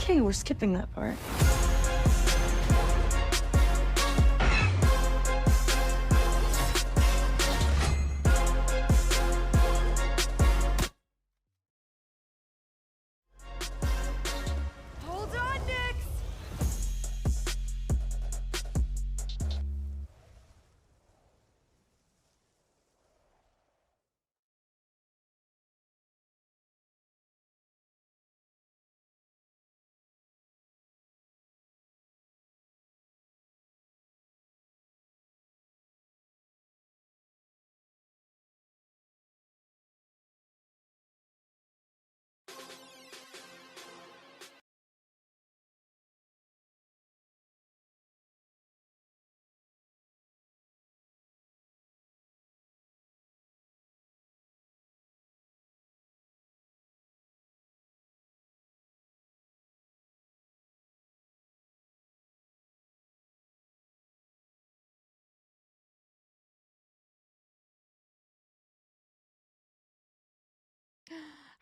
Okay, we're skipping that part. Hold on, Nix!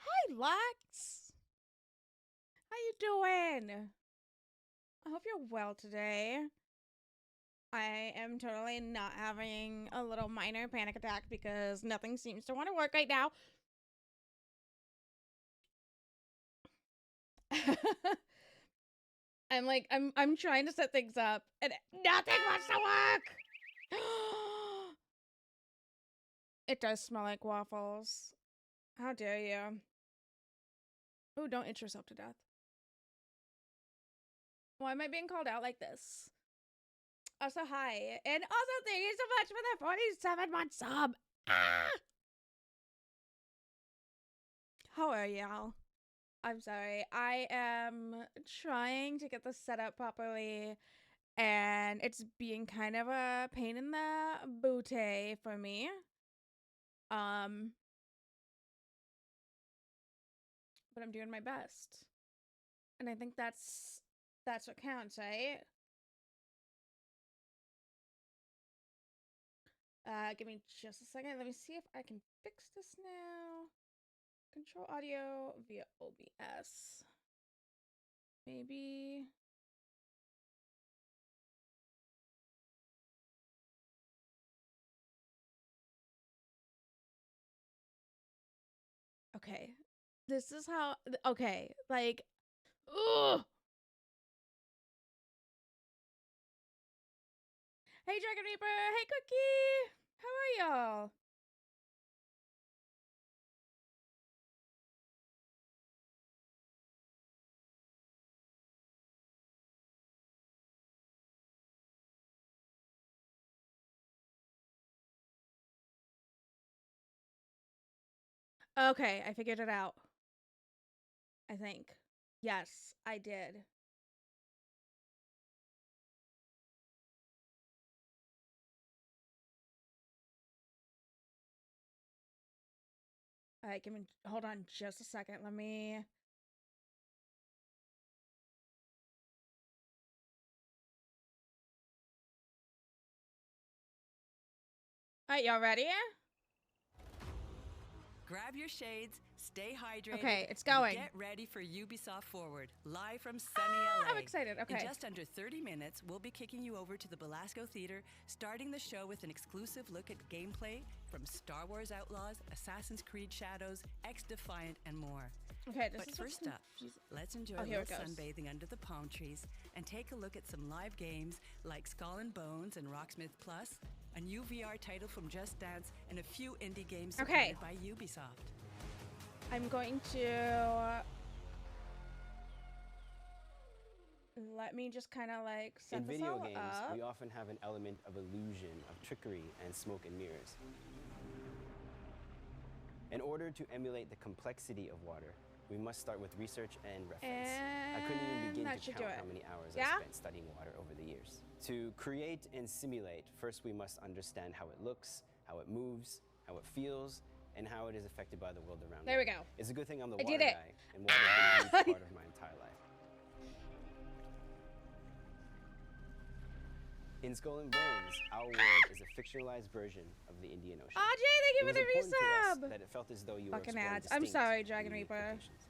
Hi, Lex! How you doing? I hope you're well today. I am totally not having a little minor panic attack because nothing seems to want to work right now. I'm trying to set things up and nothing wants to work. It does smell like waffles. How dare you? Oh, don't itch yourself to death. Why am I being called out like this? Also, hi. And also, thank you so much for the 47-month sub. Ah! How are y'all? I'm sorry. I am trying to get this set up properly, and it's being kind of a pain in the booty for me. But I'm doing my best. And I think that's what counts, right? Give me just a second. Let me see if I can fix this now. Control audio via OBS. Maybe. Okay. This is how. Okay. Like. Ugh. Hey, Dragon Reaper. Hey, Cookie. How are y'all? Okay, I figured it out. I think. Yes, I did. All right, hold on just a second. Let me. All right, y'all ready? Grab your shades, stay hydrated. Okay, it's going. Get ready for Ubisoft Forward, live from sunny LA. I'm excited. Okay. In just under 30 minutes, we'll be kicking you over to the Belasco Theater, starting the show with an exclusive look at gameplay from Star Wars Outlaws, Assassin's Creed Shadows, X-Defiant, and more. Okay, But first up, let's enjoy a little sunbathing under the palm trees and take a look at some live games like Skull and Bones and Rocksmith Plus, a new VR title from Just Dance, and a few indie games supported by Ubisoft. I'm going to let me just kind of like set In this video all games, up. we often have an element of illusion, of trickery, and smoke and mirrors. In order to emulate the complexity of water, we must start with research and reference. I couldn't even begin to count how many hours I spent studying water over the years. To create and simulate, first we must understand how it looks, how it moves, how it feels, and how it is affected by the world around me. There we go. It's a good thing I'm the water guy, and water has been a huge part of my entire life. In Skull and Bones, our world is a fictionalized version of the Indian Ocean. Oh, Jay, thank you for the It was important to us resub. that it felt as though you Fucking were ads. exploring I'm sorry, distinct, Dragon unique Reaper. locations.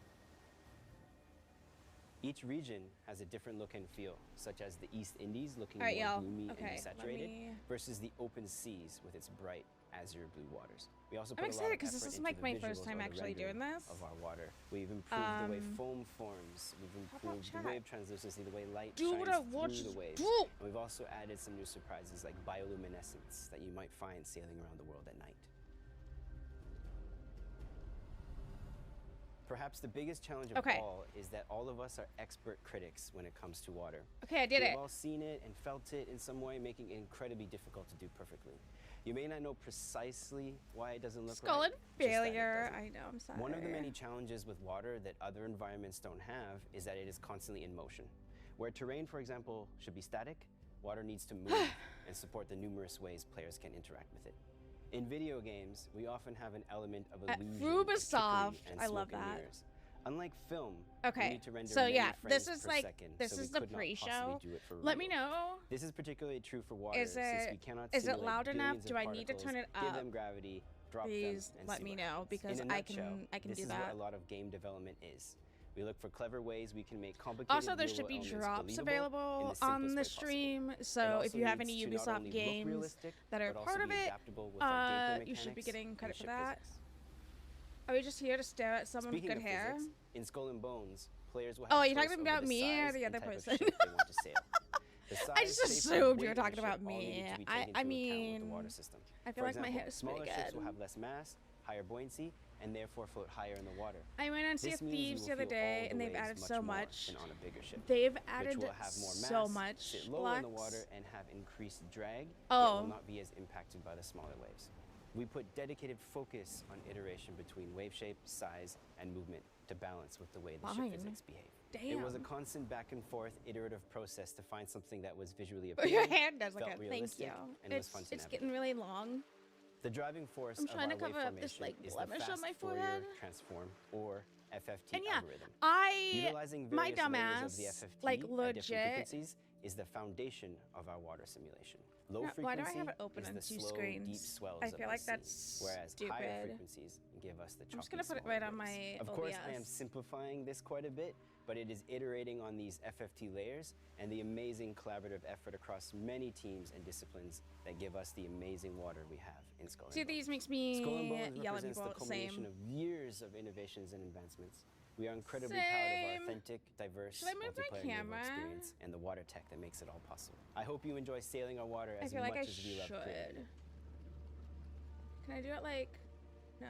Each region has a different look and feel, such as the East Indies looking more gloomy and desaturated versus the open seas with its bright azure blue waters. We also put I'm excited because this is like my first time actually doing this. Of our water. We've improved the way foam forms. We've improved the wave translucency, the way light shines through the waves. And we've also added some new surprises like bioluminescence that you might find sailing around the world at night. Perhaps the biggest challenge of all is that all of us are expert critics when it comes to water. Okay, I did it. We've all seen it and felt it in some way, making it incredibly difficult to do perfectly. You may not know precisely why it doesn't look Skull right. and failure. I know, I'm sorry. One of the many challenges with water that other environments don't have is that it is constantly in motion. Where terrain, for example, should be static, water needs to move and support the numerous ways players can interact with it. In video games, we often have an element of illusion. Ubisoft, I love that. Mirrors. Unlike film, we need to render so yeah, frames this is per like second, this so is the pre-show. Let me know. This is particularly true for water, is it loud enough? Do I need to turn it up? Give them gravity, drop Please them, and let me know because I can do that. This is what a lot of game development is. We look for clever ways we can make complicated. Also, there should be drops available on the stream, so if you have any Ubisoft games that are part of it, you should be getting credit for that. Are we just here to stare at someone with good hair? Physics, in Skull and Bones, players will have are you talking about me or the other person? I just assumed you were talking about me. I mean, I feel like my hair is pretty good. Smaller ships will have less mass, higher buoyancy, and therefore float higher in the water. I went on Sea of Thieves the other day, and they've added so much. On a bigger ship, they've added so much. Sit lower in the water and have increased drag. Oh. Will not be as impacted by the smaller waves. We put dedicated focus on iteration between wave shape, size, and movement to balance with the way the ship physics behave. Damn. It was a constant back and forth iterative process to find something that was visually appealing, your hand does felt like a realistic, and was fun to it's navigate. getting really long. The driving force I'm trying of to our cover wave up this like formation is blemish the on my fast forehead. Fourier transform or FFT And yeah, algorithm. Utilizing my various layers of dumbass, the FFT like at legit. different frequencies is the foundation of our water simulation. Low frequency why do I have it open is on the two slow, screens? deep swells I of feel the like sea, that's whereas stupid. higher frequencies give us the choppy, I'm just gonna put it smaller right on waves. my Of course, I am simplifying this quite a bit, but it is iterating on these FFT layers and the amazing collaborative effort across many teams and disciplines that give us the amazing water we have in Skull and Bones. See, these makes me Skull and Bones yell at represents people the culmination same. of years of innovations and advancements. We are incredibly proud of our authentic, diverse, multiplayer experience and the water tech that makes it all possible. I hope you enjoy sailing our water as much as we love creating it. Can I do it like, no.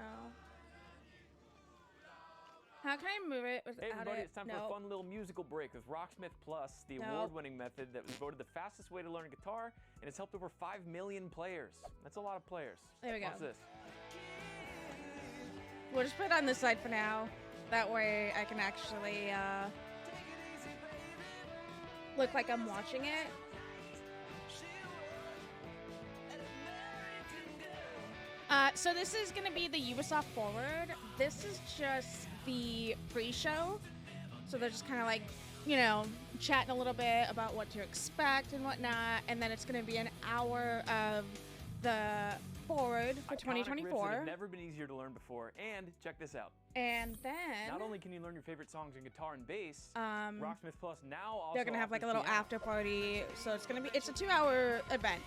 How can I move it without Hey everybody, it? it's time for a fun little musical break with Rocksmith Plus, the award-winning method that was voted the fastest way to learn guitar, and it's helped over 5 million players. That's a lot of players. There we go. Watch this. We'll just put it on this side for now. That way I can actually look like I'm watching it. So this is going to be the Ubisoft Forward. This is just the pre-show. So they're just kind of like, you know, chatting a little bit about what to expect and whatnot. And then it's going to be an hour of the Forward for 2024. Riffs that have never been easier to learn before. And check this out. And then not only can you learn your favorite songs in guitar and bass, Rocksmith Plus now also they're gonna have like a little after party. So it's a 2-hour event.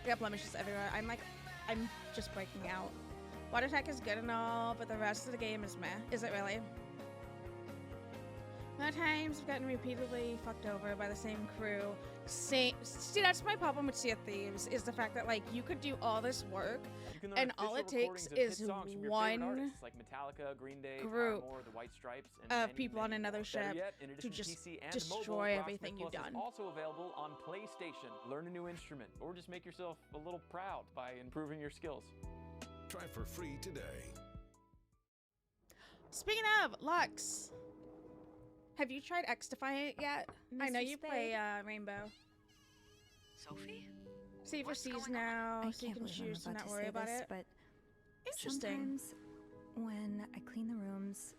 We got blemishes everywhere. I'm just breaking out. Water tech is good and all, but the rest of the game is meh. Is it really? More times I've gotten repeatedly fucked over by the same crew. See, that's my problem with Sea of Thieves, is the fact that like you could do all this work and all it takes is one like Metallica, Green Day, group Paramore, the White Stripes, of people on another ship to just destroy everything you've done. Also available on PlayStation. Learn a new instrument or just make yourself a little proud by improving your skills. Try for free today. Speaking of Lux, have you tried X-Defy it yet? I know you play Rainbow. Sophie? See if sees now, so you can choose to not worry about it. But interesting. Sometimes when I clean the rooms,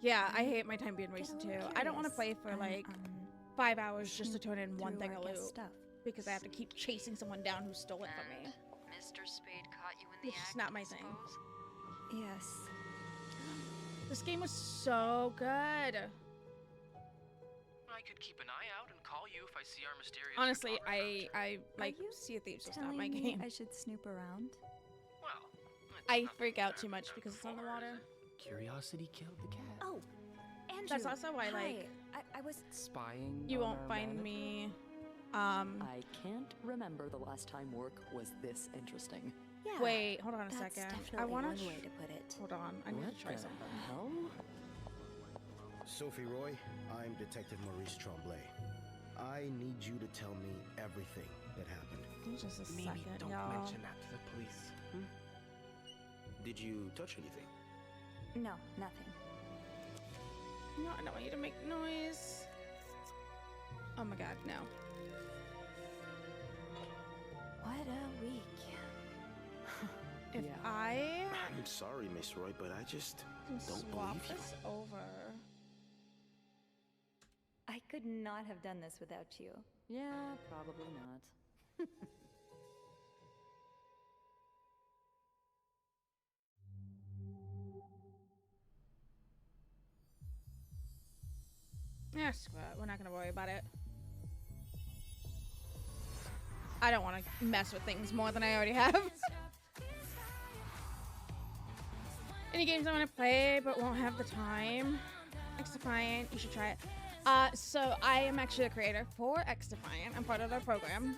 yeah, I hate my time being wasted too. I don't want to play for like 5 hours just to turn in one thing of loot because I have to keep chasing someone down who stole it from me. Mr. Spade caught you in It's just not my thing. Yes. This game was so good. I could keep an eye out and call you if I see our mysterious. Honestly, I like Sea of Thieves is not my game. I should snoop around. Well, I freak out too much because it's on the water. Curiosity killed the cat. Oh, Andrew. That's also why, hi. like, I was Spying. you on won't our find man? me. I can't remember the last time work was this interesting. yeah. Wait, hold on a That's second. definitely I want one to. way to put it. Hold on, I need What to try the something. hell? Sophie Roy, I'm Detective Maurice Tremblay. I need you to tell me everything that happened. Give me just a Mimi, second, don't y'all. mention that to the police. Did you touch anything? No, nothing. No, I don't want you to make noise. Oh my god, no. What a week. If Yeah. I I'm sorry, Miss Roy, but I just can don't swap believe you. this over. I could not have done this without you. Yeah, probably not. Yeah, screw it. We're not gonna worry about it. I don't want to mess with things more than I already have. Any games I want to play but won't have the time? X-Defiant, you should try it. So I am actually the creator for X-Defiant. I'm part of their program,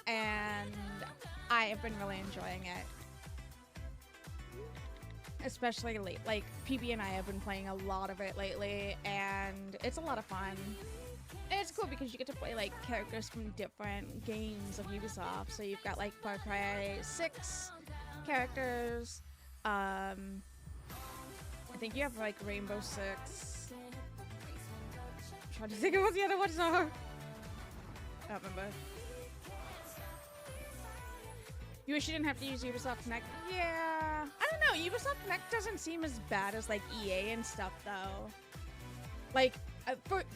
and I have been really enjoying it. Especially late, like PB and I have been playing a lot of it lately, and it's a lot of fun. And it's cool because you get to play like characters from different games of Ubisoft. So you've got like Far Cry 6 characters. I think you have like Rainbow Six. I'm trying to think of what the other ones are. I don't remember. You wish you didn't have to use Ubisoft Connect? Yeah. I don't know. Ubisoft Connect doesn't seem as bad as like EA and stuff though. Like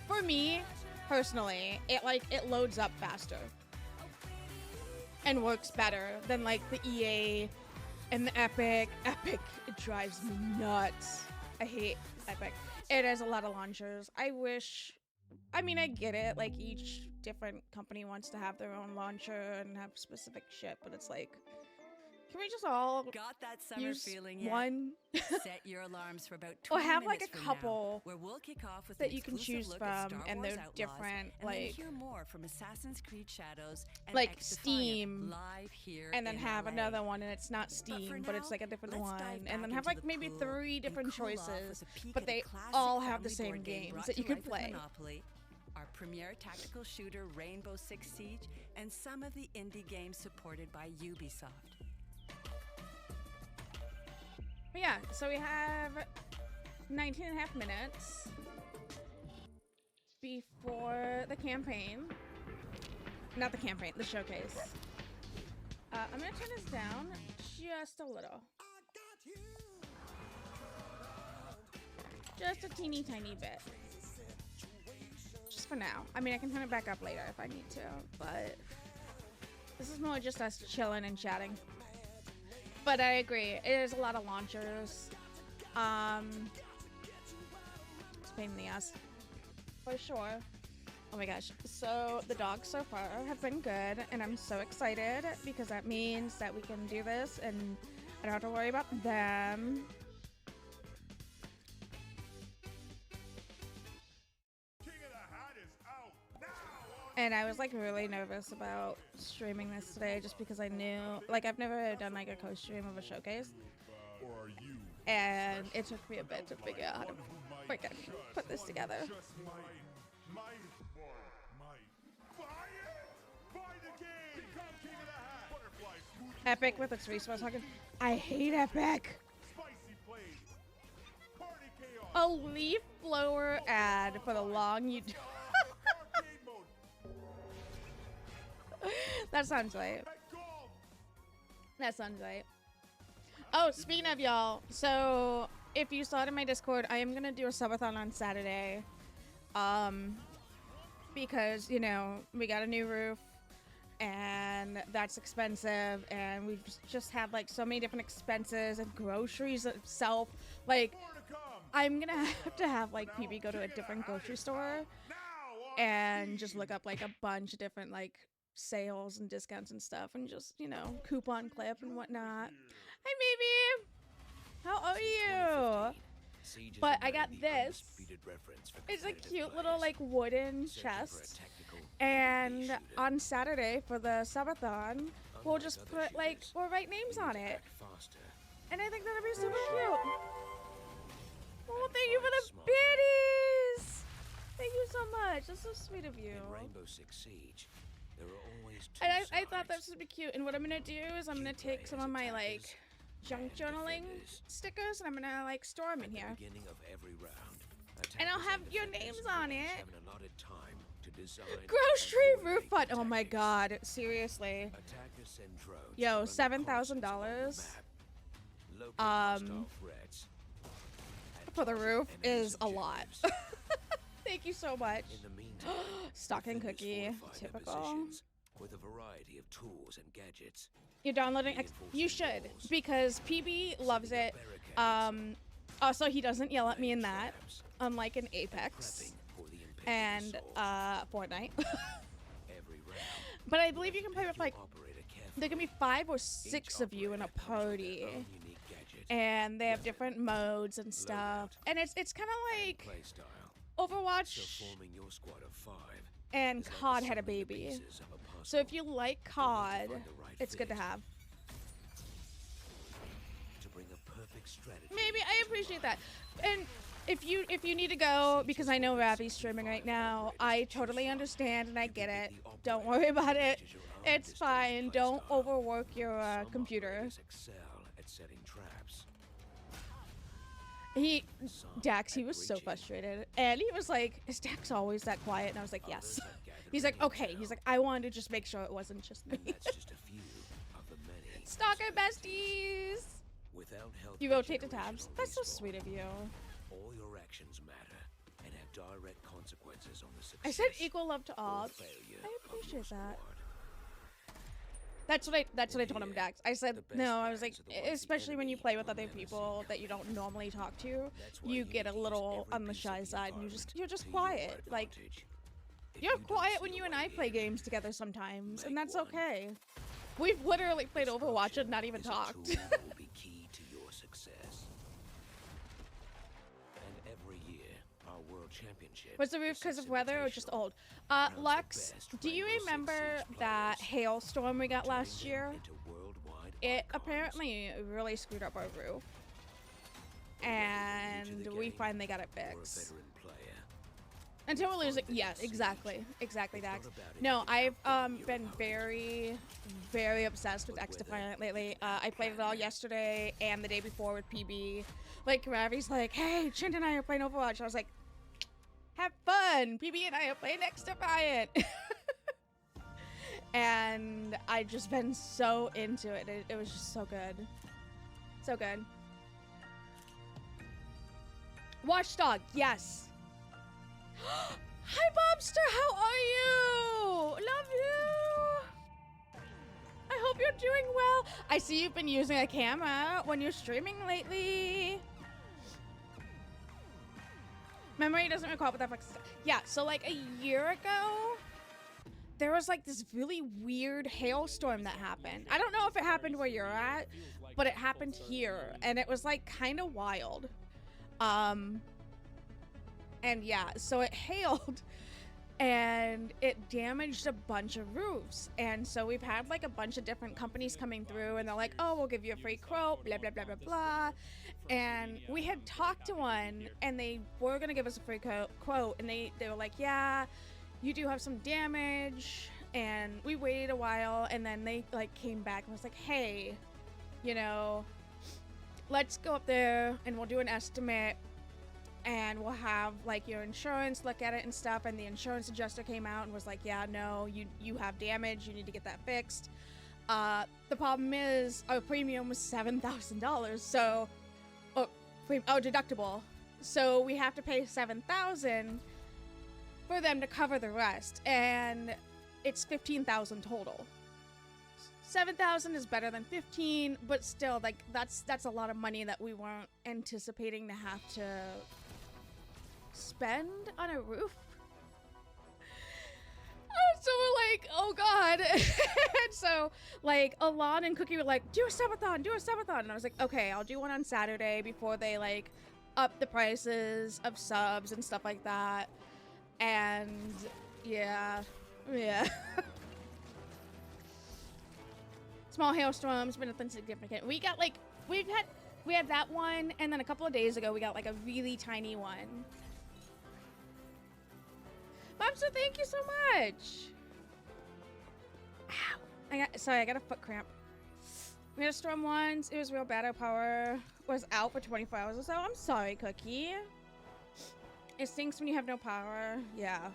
for me personally, it loads up faster and works better than like the EA and the Epic. Epic, it drives me nuts. I hate Epic. It has a lot of launchers. I mean, I get it. Like, each different company wants to have their own launcher and have specific shit, but it's like, can we just all Got that summer use feeling yet? one? Set your alarms for about Or 20 have like minutes a from couple now, where we'll kick off with that an you can exclusive choose look at from, Star and Wars they're Outlaws, different, and then like hear more from Assassin's Creed Shadows and like X-Defiant Steam, live here and then in have LA. another one, and it's not for Steam, but it's now, like a different let's one, dive and then back have into like the maybe pool 3 and different cool off choices, with a peek but at they classic all have the family same board game games brought that you to can life with play. Monopoly, our premier tactical shooter Rainbow Six Siege, and some of the indie games supported by Ubisoft. But yeah, so we have 19 and a half minutes before the campaign. Not the campaign, the showcase. I'm gonna turn this down just a little. Just a teeny tiny bit. Just for now. I mean, I can turn it back up later if I need to, but this is more just us chilling and chatting. But I agree, it is a lot of launchers. It's a pain in the ass, for sure. Oh my gosh, so the dogs so far have been good, and I'm so excited because that means that we can do this and I don't have to worry about them. And I was like really nervous about streaming this today just because I knew, like, I've never done like a co-stream of a showcase, and it took me a bit to figure out how to freaking put this together. Epic with its resource hogging. I hate Epic. A leaf blower ad for the long you. That sounds right. That sounds right. Oh, speaking of y'all, so if you saw it in my Discord, I am gonna do a subathon on Saturday. Because, you know, we got a new roof and that's expensive, and we've just had like so many different expenses and groceries itself. Like, I'm gonna have to have like PB go to a different grocery store and just look up like a bunch of different like sales and discounts and stuff, and just, you know, coupon clip and whatnot. Hi, baby. How are you? But I got this. It's a cute little like wooden chest, and on Saturday for the subathon, we'll just put like, we'll write names on it, and I think that'll be super cute. Oh, thank you for the biddies. Thank you so much. That's so sweet of you. And I thought that would be cute. And what I'm gonna do is I'm gonna take some of my like junk journaling stickers, and I'm gonna like store them in here. And I'll have your names on it. Grocery roof fund. Oh my god, seriously. Yo, $7,000 for the roof is a lot. Thank you so much. Stocking cookie, typical. With a variety of tools and gadgets. You're downloading you should, because PB loves it. Also, he doesn't yell at me in that, unlike in Apex and Fortnite. But I believe you can play with like, there can be 5 or 6 of you in a party, and they have different modes and stuff, and it's kind of like Overwatch and COD had a baby. So if you like COD, it's good to have. Maybe, I appreciate that. And if you need to go, because I know Ravi's streaming right now, I totally understand and I get it. Don't worry about it. It's fine. Don't overwork your computer. Dax, he was so frustrated, and he was like, "Is Dax always that quiet?" And I was like, "Yes." He's like, "Okay." He's like, "I wanted to just make sure it wasn't just me." Stalker besties. You rotate the tabs. That's so sweet of you. All your actions matter and have direct consequences on the success. I said equal love to all. I appreciate that. That's what I told him, Dax. I said, no, I was like, especially when you play with other people that you don't normally talk to, you get a little on the shy side, and you're just quiet. Like, you're quiet when you and I play games together sometimes, and that's okay. We've literally played Overwatch and not even talked. Was the roof because of weather or just old? Lux, do you remember that hailstorm we got last year? It apparently really screwed up our roof, and we finally got it fixed. Until we lose it. Yeah, exactly, Dax. No, I've been very, very obsessed with X-Defiant lately. I played it all yesterday and the day before with PB. Like, Ravi's like, "Hey, Chint and I are playing Overwatch." I was like, "Have fun! PB and I are playing X-Defiant." And I just been so into it. It was just so good. So good. Watchdog, yes. Hi, Bobster, how are you? Love you. I hope you're doing well. I see you've been using a camera when you're streaming lately. Memory doesn't recall what that fuck. Yeah, so like a year ago, there was like this really weird hailstorm that happened. I don't know if it happened where you're at, but it happened here, and it was like kind of wild. And yeah, so it hailed and it damaged a bunch of roofs. And so we've had like a bunch of different companies coming through, and they're like, "Oh, we'll give you a free quote, blah, blah, blah, blah, blah." And we had talked to one, and they were gonna give us a free quote, and they were like, "Yeah, you do have some damage." And we waited a while, and then they like came back and was like, "Hey, you know, let's go up there and we'll do an estimate, and we'll have like your insurance look at it and stuff." And the insurance adjuster came out and was like, "Yeah, no, you have damage, you need to get that fixed." The problem is our premium was $7,000, so deductible, so we have to pay $7,000 for them to cover the rest. And it's 15,000 total. 7,000 is better than 15, but still, like, that's a lot of money that we weren't anticipating to have to spend on a roof. So we're like, oh god. And so, like, Alon and Cookie were like, do a subathon, do a subathon. And I was like, okay, I'll do one on Saturday before they, like, up the prices of subs and stuff like that. And, yeah. Small hailstorms, but nothing significant. We got, like, we had that one, and then a couple of days ago, we got, like, a really tiny one. Bobster, thank you so much. Ow. I got a foot cramp. We had a storm once. It was real bad. Our power was out for 24 hours or so. I'm sorry, Cookie. It stinks when you have no power. Yeah.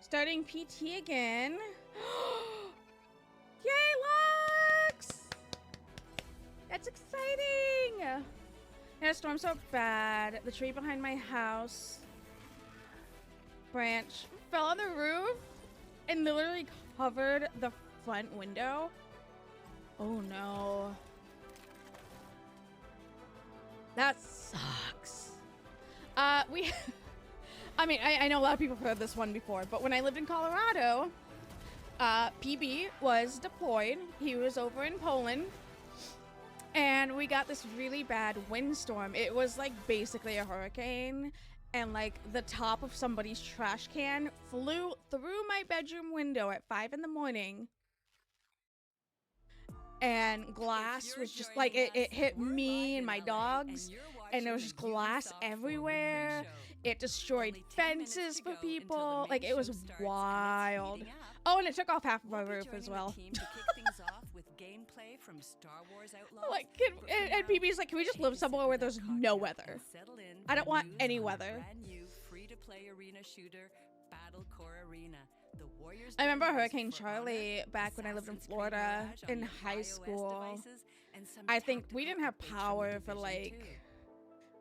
Starting PT again. Yay, Lux! That's exciting! Yeah, a storm so bad. The tree behind my house branch fell on the roof and literally covered the front window. Oh no. That sucks. I mean, I know a lot of people have heard this one before, but when I lived in Colorado, PB was deployed. He was over in Poland, and we got this really bad windstorm. It was like basically a hurricane, and like the top of somebody's trash can flew through my bedroom window at 5 in the morning. And glass was just like, it hit me and my dogs, and there was just glass everywhere. It destroyed fences for people. Like, it was wild. Oh, and it took off half of my roof as well. Like, and PB's like, can we just live somewhere where there's no weather? I don't want any weather. I remember Hurricane Charlie back when I lived in Florida in high school. I think we didn't have power for like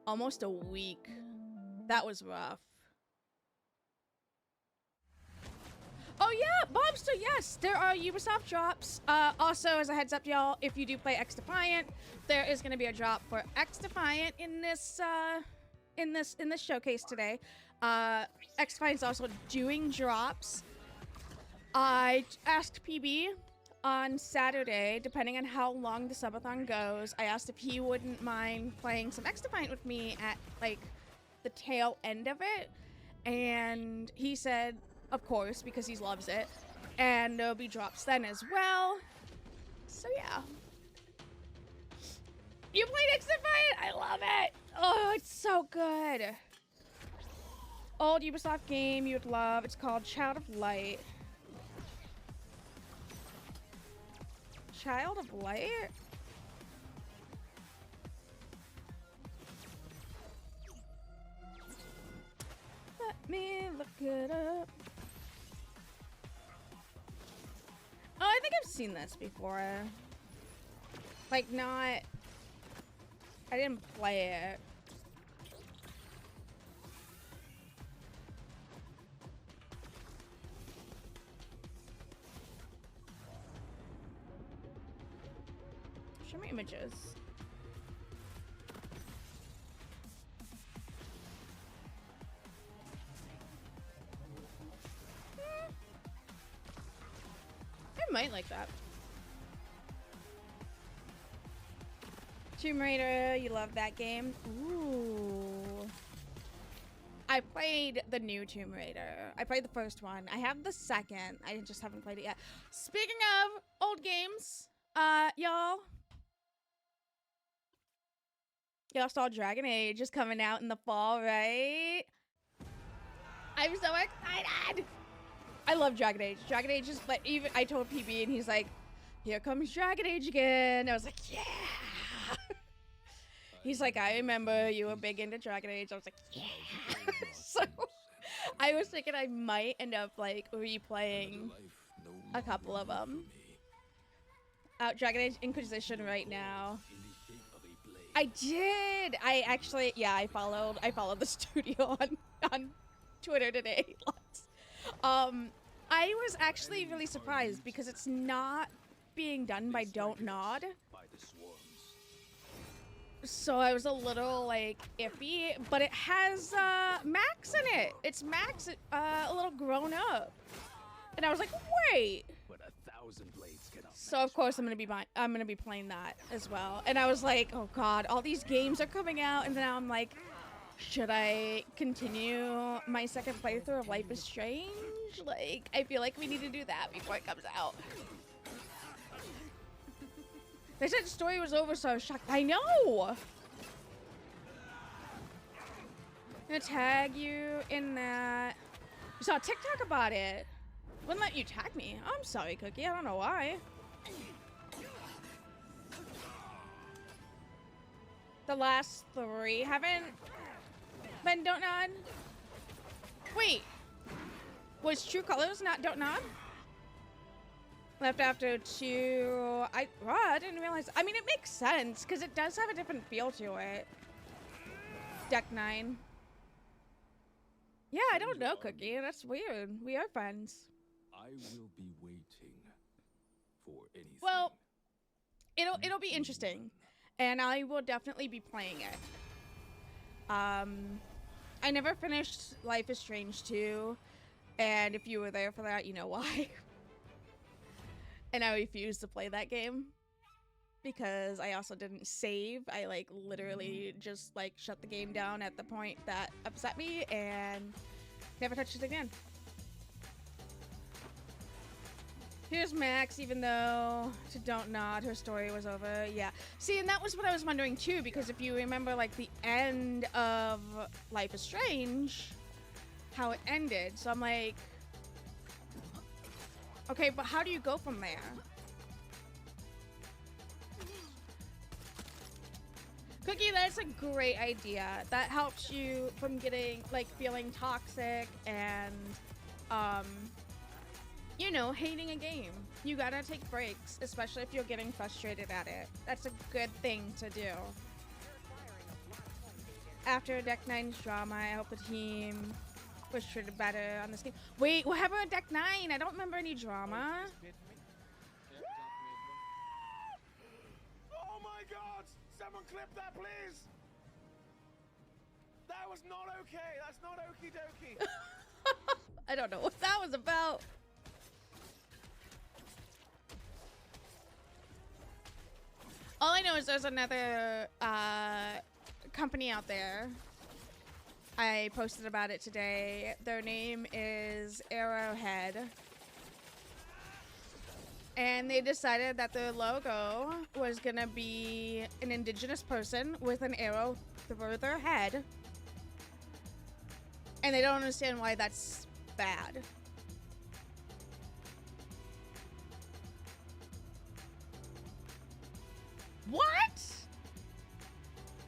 almost a week. That was rough. Oh yeah, Bobster, yes, there are Ubisoft drops. Also, as a heads up, y'all, if you do play X-Defiant, there is going to be a drop for X-Defiant in this showcase today. X-Defiant's also doing drops. I asked PB on Saturday, depending on how long the subathon goes, I asked if he wouldn't mind playing some X-Defiant with me at like the tail end of it, and he said of course, because he loves it, and there'll be drops then as well. So yeah, you played X-Defiant? I love it. Oh, it's so good. Old Ubisoft game you would love. It's called Child of Light. Child of Light? Let me look it up. Oh, I think I've seen this before. Like, not... I didn't play it. Show me images. I might like that. Tomb Raider, you love that game? Ooh. I played the new Tomb Raider. I played the first one. I have the second. I just haven't played it yet. Speaking of old games, y'all saw Dragon Age is coming out in the fall, right? I'm so excited. I love Dragon Age. Dragon Age is like, even I told PB and he's like, here comes Dragon Age again. I was like, yeah. He's like, I remember you were big into Dragon Age. I was like, yeah. So I was thinking I might end up like replaying a couple of them. Dragon Age Inquisition right now. I did. I actually, yeah, I followed the studio on Twitter today. I was actually really surprised because it's not being done by Don't Nod. So I was a little like iffy, but it has Max in it. It's Max a little grown up. And I was like, wait. So of course I'm gonna be playing that as well. And I was like, oh god, all these games are coming out, and now I'm like, should I continue my second playthrough of Life is Strange? Like, I feel like we need to do that before it comes out. They said the story was over, so I was shocked. I know! I'm gonna tag you in that. You saw a TikTok about it. Wouldn't let you tag me. I'm sorry, Cookie. I don't know why. The last 3 haven't been Don't Nod. Wait. Was True Colors not Don't Nod? Left after 2. I didn't realize. I mean, it makes sense because it does have a different feel to it. Deck 9. Yeah, I don't know, Cookie. That's weird. We are friends. I will be waiting for anything. Well, it'll be interesting, and I will definitely be playing it. I never finished Life is Strange 2, and if you were there for that, you know why. And I refused to play that game because I also didn't save. I like literally just like shut the game down at the point that upset me and never touched it again. Here's Max, even though to Don't Nod, her story was over. Yeah. See, and that was what I was wondering too, because if you remember like the end of Life is Strange, how it ended. So I'm like, okay, but how do you go from there? Cookie, that's a great idea. That helps you from getting, like, feeling toxic and, you know, hating a game. You gotta take breaks, especially if you're getting frustrated at it. That's a good thing to do. After Deck 9's drama, I hope the team was treated better on this game. Wait, what happened with Deck 9? I don't remember any drama. Oh my god! Someone clip that, please! That was not okay. That's not okie dokie. I don't know what that was about. All I know is there's another company out there. I posted about it today. Their name is Arrowhead. And they decided that their logo was gonna be an indigenous person with an arrow through their head. And they don't understand why that's bad. What?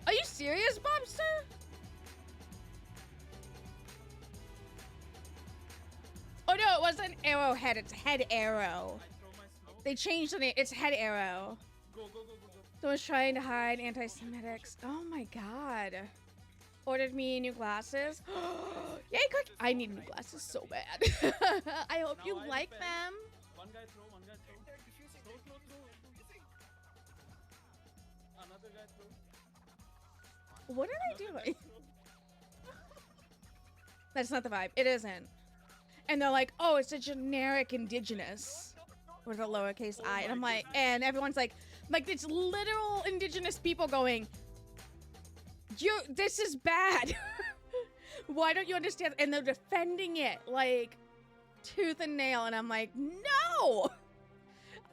Are you serious, Bobster? Oh no, it wasn't Arrowhead, it's Head Arrow. They changed the name, it's Head Arrow. Someone's trying to hide anti-Semitics. Oh my god. Ordered me new glasses. Yay, Cook! I need new glasses so bad. I hope you like them. One guy throw, one guy throw. Another guy throw. What am I doing? That's not the vibe. It isn't. And they're like, oh, it's a generic indigenous with a lowercase I. And I'm like, and everyone's like it's literal indigenous people going, this is bad. Why don't you understand? And they're defending it like tooth and nail. And I'm like, no.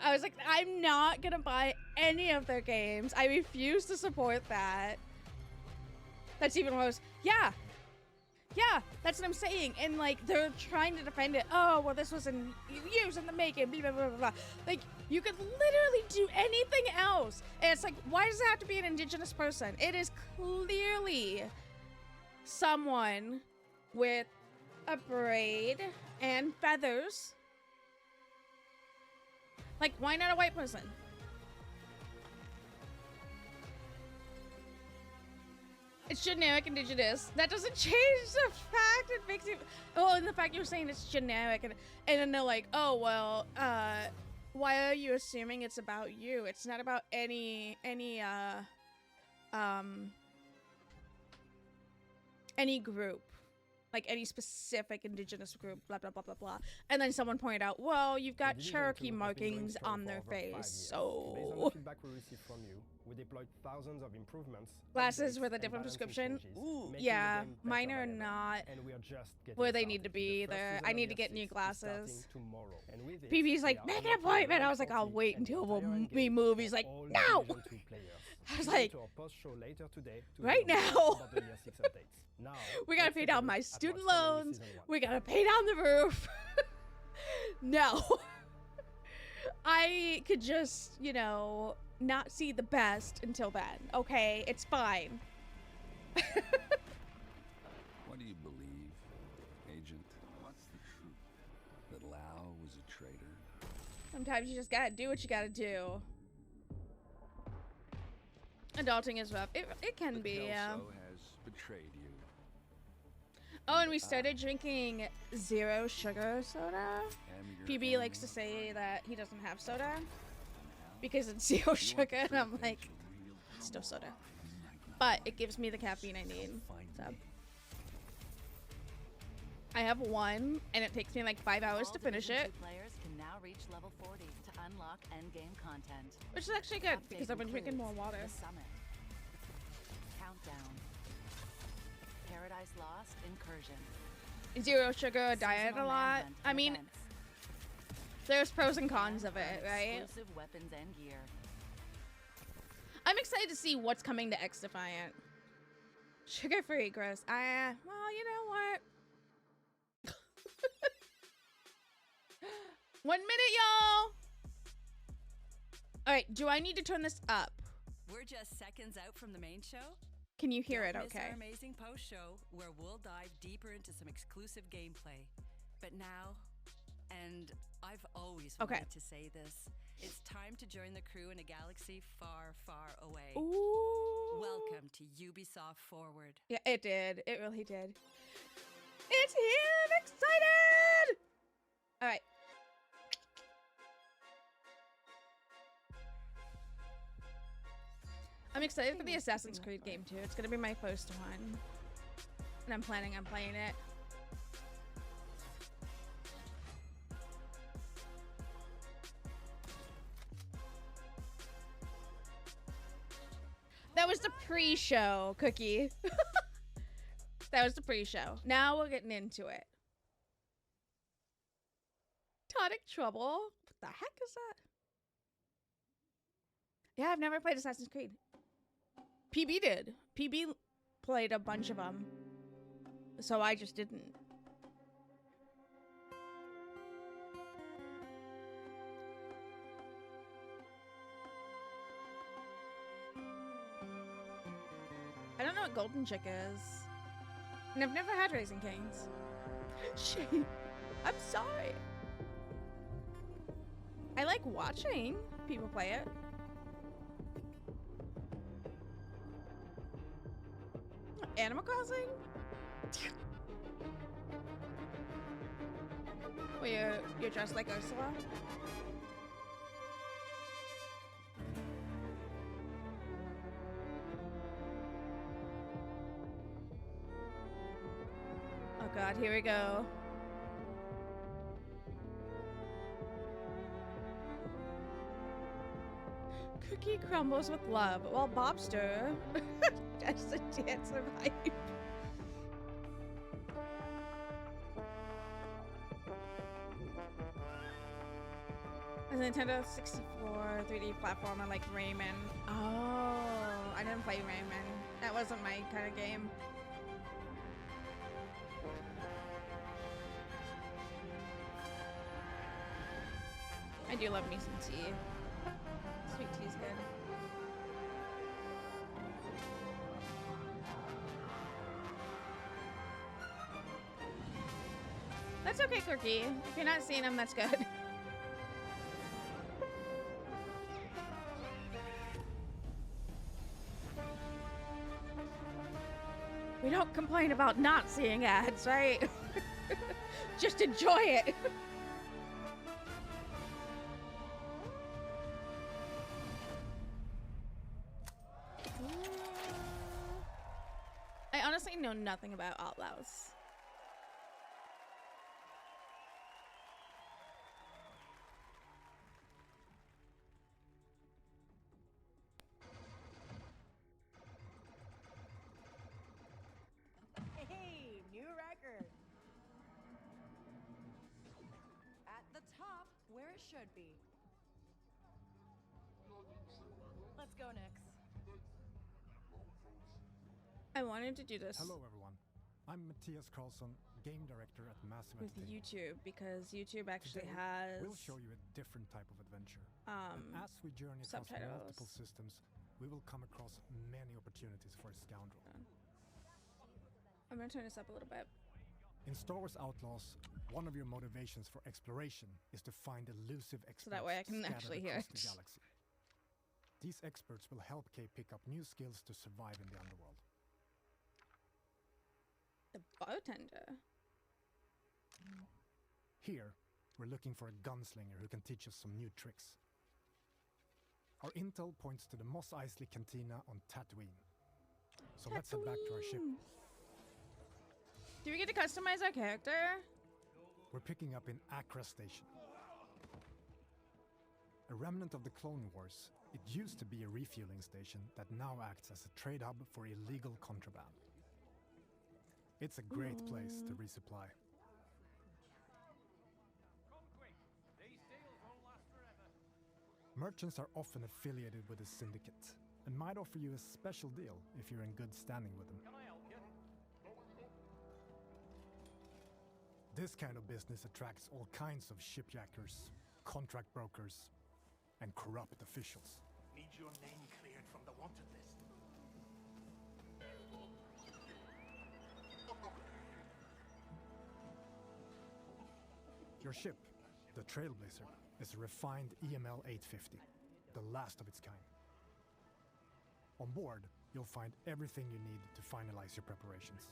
I was like, I'm not gonna buy any of their games. I refuse to support that. That's even worse. Yeah, that's what I'm saying. And like, they're trying to defend it. Oh, well, this was used in the making, blah, blah, blah, blah. Like, you could literally do anything else. And it's like, why does it have to be an indigenous person? It is clearly someone with a braid and feathers. Like, why not a white person? It's generic indigenous. That doesn't change the fact. It makes it. Oh, and the fact you're saying it's generic, and then they're like, oh well, why are you assuming it's about you? It's not about any group, like any specific indigenous group, blah blah blah blah blah. And then someone pointed out, well, you've got Cherokee markings on their face, so. Based on the feedback we received from you, we deployed thousands of improvements. Glasses with a different prescription. Ooh, yeah, mine are not where they need to be either. I need to get new glasses. PB's like, make an appointment. I was like, I'll wait until we move. He's like, no. I was like, right now. We gotta pay down my student loans. We gotta pay down the roof. No. I could just, you know, not see the best until then. Okay, it's fine. What do you believe, Agent? What's the truth? That Lau was a traitor? Sometimes you just gotta do what you gotta do. Adulting is rough. It can be, yeah. Has betrayed you. Oh, and we started drinking zero sugar soda. PB likes to say that he doesn't have soda because it's zero sugar, and I'm like, it's still soda. But it gives me the caffeine I need. So I have one, and it takes me like 5 hours to finish it. Players can now reach level 40 to unlock endgame content. Which is actually good because I've been drinking more water. Summit. Countdown. Paradise Lost incursion. Zero sugar diet a lot. I mean, there's pros and cons of it, right? Exclusive weapons and gear. I'm excited to see what's coming to X Defiant. Sugar-free, gross. Well, you know what? 1 minute, y'all. All right, do I need to turn this up? We're just seconds out from the main show. Can you hear it Don't miss okay? Our amazing post show where we'll dive deeper into some exclusive gameplay. But now, and I've always wanted to say this, it's time to join the crew in a galaxy far, far away. Ooh. Welcome to Ubisoft Forward. Yeah, it did. It really did. It's here! I'm excited! All right. I'm excited for the Assassin's Creed game too. It's gonna be my first one, and I'm planning on playing it. That was the pre-show, Cookie. That was the pre-show. Now we're getting into it. Tonic Trouble? What the heck is that? Yeah, I've never played Assassin's Creed. PB did. PB played a bunch of them. So I just didn't. I don't know what Golden Chick is. And I've never had Raising Cane's. Shame. I'm sorry. I like watching people play it. Animal Crossing? Well, you're dressed like Ursula? Oh god, here we go. Cookie crumbles with love, while Bobster does the dance of hype. A Nintendo 64 3D platformer like Rayman. Oh, I didn't play Rayman. That wasn't my kind of game. I do love me some tea. Sweet tea is good. That's okay, Cookie. If you're not seeing them, that's good. We don't complain about not seeing ads, right? Just enjoy it. I honestly know nothing about Outlaws. Hey, new record. At the top, where it should be. Let's go, Nix. I wanted to do this. Hello, everyone. I'm Matthias Karlsson, game director at Massive with Entertainment. YouTube, because YouTube actually Today, has. We'll show you a different type of adventure. And as we journey across multiple systems, we will come across many opportunities for a scoundrel. I'm gonna turn this up a little bit. In Star Wars Outlaws, one of your motivations for exploration is to find elusive experts so that way I can scattered actually hear across the galaxy. These experts will help Kay pick up new skills to survive in the underworld. The bartender. Here, we're looking for a gunslinger who can teach us some new tricks. Our intel points to the Mos Eisley Cantina on Tatooine. So let's head back to our ship. Do we get to customize our character? We're picking up in Accra Station. A remnant of the Clone Wars, it used to be a refueling station that now acts as a trade hub for illegal contraband. It's a great place to resupply. Merchants are often affiliated with a syndicate and might offer you a special deal if you're in good standing with them. This kind of business attracts all kinds of shipjackers, contract brokers, and corrupt officials. Need your name cleared from the wanted list. Your ship, the Trailblazer, is a refined EML 850, the last of its kind. On board, you'll find everything you need to finalize your preparations.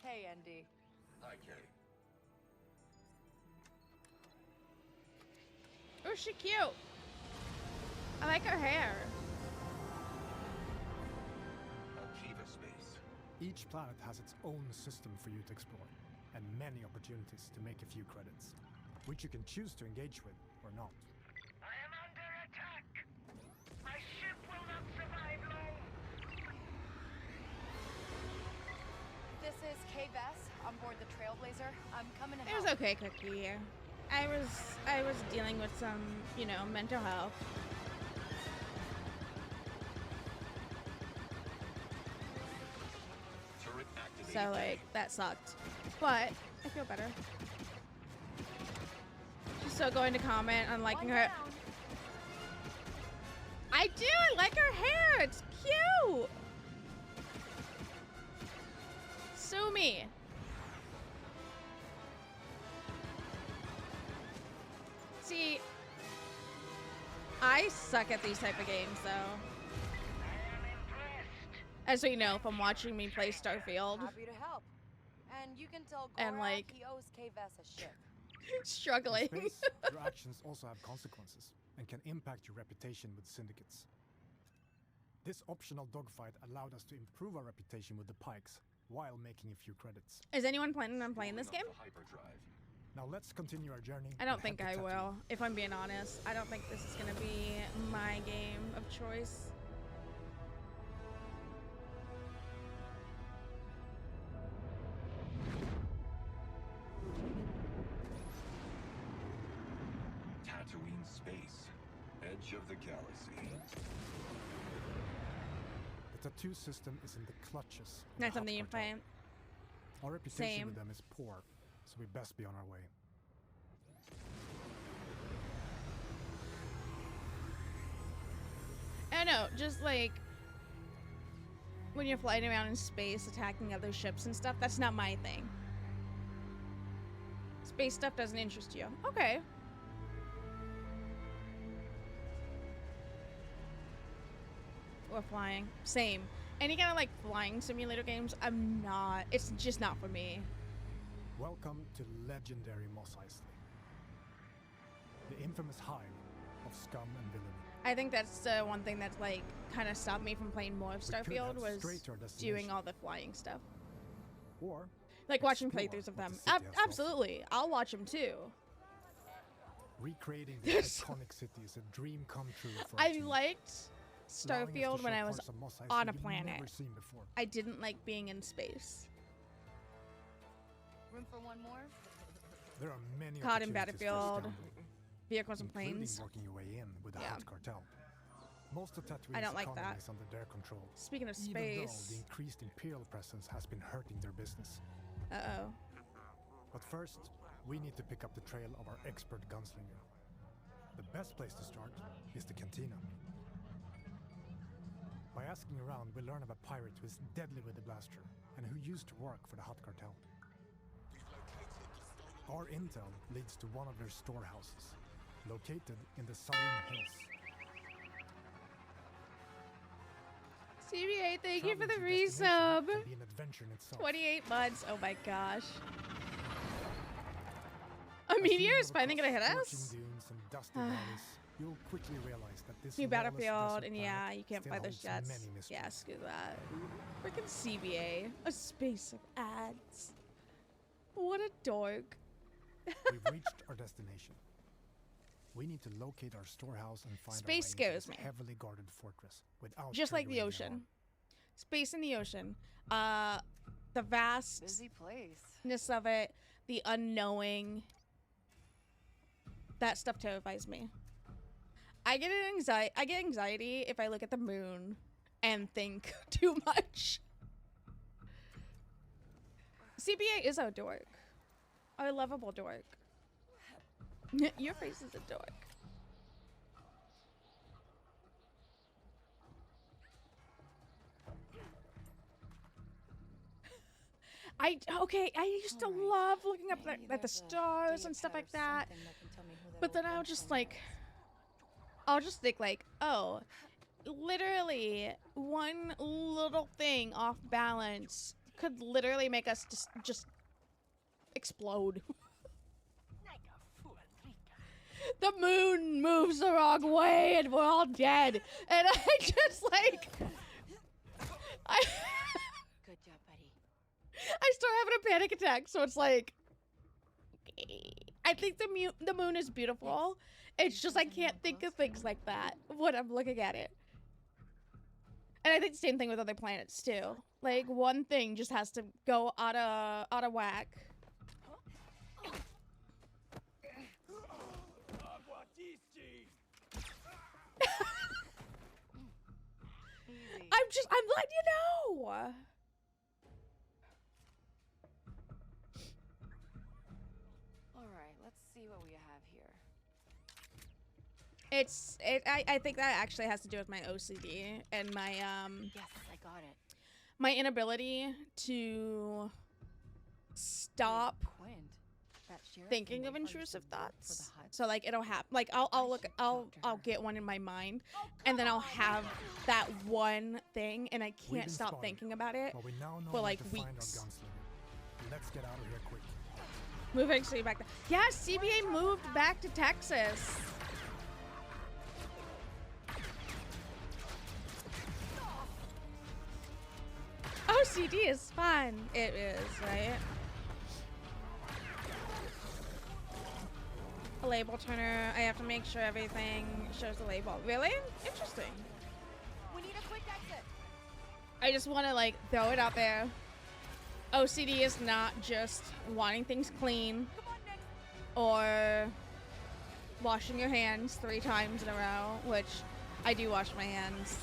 Hey, Andy. Hi, Kay. Oh, she cute. I like her hair. Each planet has its own system for you to explore, and many opportunities to make a few credits, which you can choose to engage with or not. I am under attack! My ship will not survive long! This is Kay Vess on board the Trailblazer. I'm coming to help. It was okay, Cookie. I was dealing with some, you know, mental health. So, like, that sucked. But I feel better. She's still going to comment on liking her. I do! I like her hair! It's cute! Sue me. See, I suck at these type of games, though. As we know from watching me play Starfield. Happy to help. And you can tell and Gorak like he owes Kay Vess a ship. Struggling. In space, your actions also have consequences and can impact your reputation with syndicates. This optional dogfight allowed us to improve our reputation with the Pikes while making a few credits. Is anyone planning on playing this game? Now let's continue our journey. I don't think I will, if I'm being honest. I don't think this is gonna be my game of choice. Tatooine space, edge of the galaxy. The tattoo system is in the clutches. That's something you find. Our reputation with them is poor, so we best be on our way. I know, just like when you're flying around in space attacking other ships and stuff, that's not my thing. Space stuff doesn't interest you. Okay. Or flying. Same. Any kind of like flying simulator games, I'm not. It's just not for me. Welcome to legendary Mos Eisley, the infamous hive of scum and villainy. I think that's one thing that's like kind of stopped me from playing more of Starfield was doing all the flying stuff. Or like watching playthroughs of them. Absolutely, I'll watch them too. Recreating the iconic city is a dream come true for I liked Starfield when I was on a planet. I didn't like being in space. Room for one more? There are many COD and Battlefield, vehicles and planes. Working your way in with the Hot Cartel. Most of Tatooine's I don't like that. Is under their control. Speaking of space, even though the increased Imperial presence has been hurting their business. Uh-oh. But first, we need to pick up the trail of our expert gunslinger. The best place to start is the cantina. By asking around, we learn of a pirate who is deadly with the blaster and who used to work for the Hot Cartel. Our intel leads to one of their storehouses, located in the southern hills. CBA, thank you for the resub. 28 months. Oh my gosh. A meteor is finally gonna hit us? You'll quickly realize that this new Battlefield, and yeah, you can't fly those jets. Yeah, screw that. Freaking CBA, a space of ads. What a dork. We've reached our destination. We need to locate our storehouse and find space scares me. Heavily guarded fortress without just like the ocean. Space in the ocean. The vastness of it, the unknowing. That stuff terrifies me. I get anxiety if I look at the moon and think too much. CBA is a dork. A lovable dork. Your face is a dork. I used to love looking up at the stars and stuff like that. But then I'll just think like, oh, literally one little thing off balance could literally make us just explode. The moon moves the wrong way and we're all dead. And I just like Good job, buddy. I start having a panic attack, so it's like I think the moon is beautiful. It's just I can't think of things like that when I'm looking at it. And I think the same thing with other planets too. Like one thing just has to go out of whack. I'm letting you know. All right, let's see what we have here. I think that actually has to do with my OCD and my Yes, I got it. my inability to stop thinking of intrusive thoughts. So like it'll happen. Like I'll get one in my mind, and then I'll have that one thing, and I can't stop thinking about it for like weeks. Let's get out of here quick. Moving city back. Yeah, CBA moved back to Texas. OCD is fun. It is, right? A label turner. I have to make sure everything shows the label. Really? Interesting. We need a quick exit. I just want to like throw it out there. OCD is not just wanting things clean or washing your hands 3 times in a row, which I do wash my hands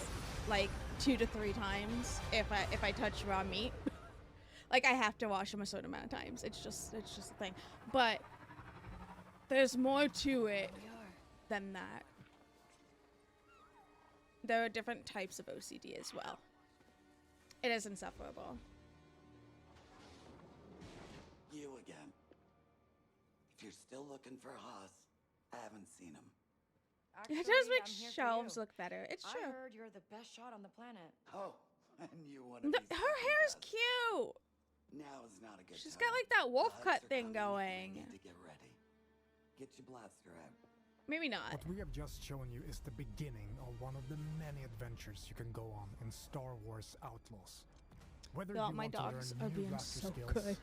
like 2 to 3 times if I touch raw meat. Like I have to wash them a certain amount of times. It's just a thing. But there's more to it than that. There are different types of OCD as well. It is insufferable. You again. If you're still looking for Haas, I haven't seen him. Actually, It does make I'm here for shelves you. look better. It's true. I heard you're the best shot on the planet. Oh, and you want Her hair is cute. Now is not a good She's time. got like that wolf The cut huts are thing coming, going. and you need to get ready. Get your blaster out. Maybe not. What we have just shown you is the beginning of one of the many adventures you can go on in Star Wars Outlaws. Whether God, you my want dogs to are learn new being blaster so skills, good.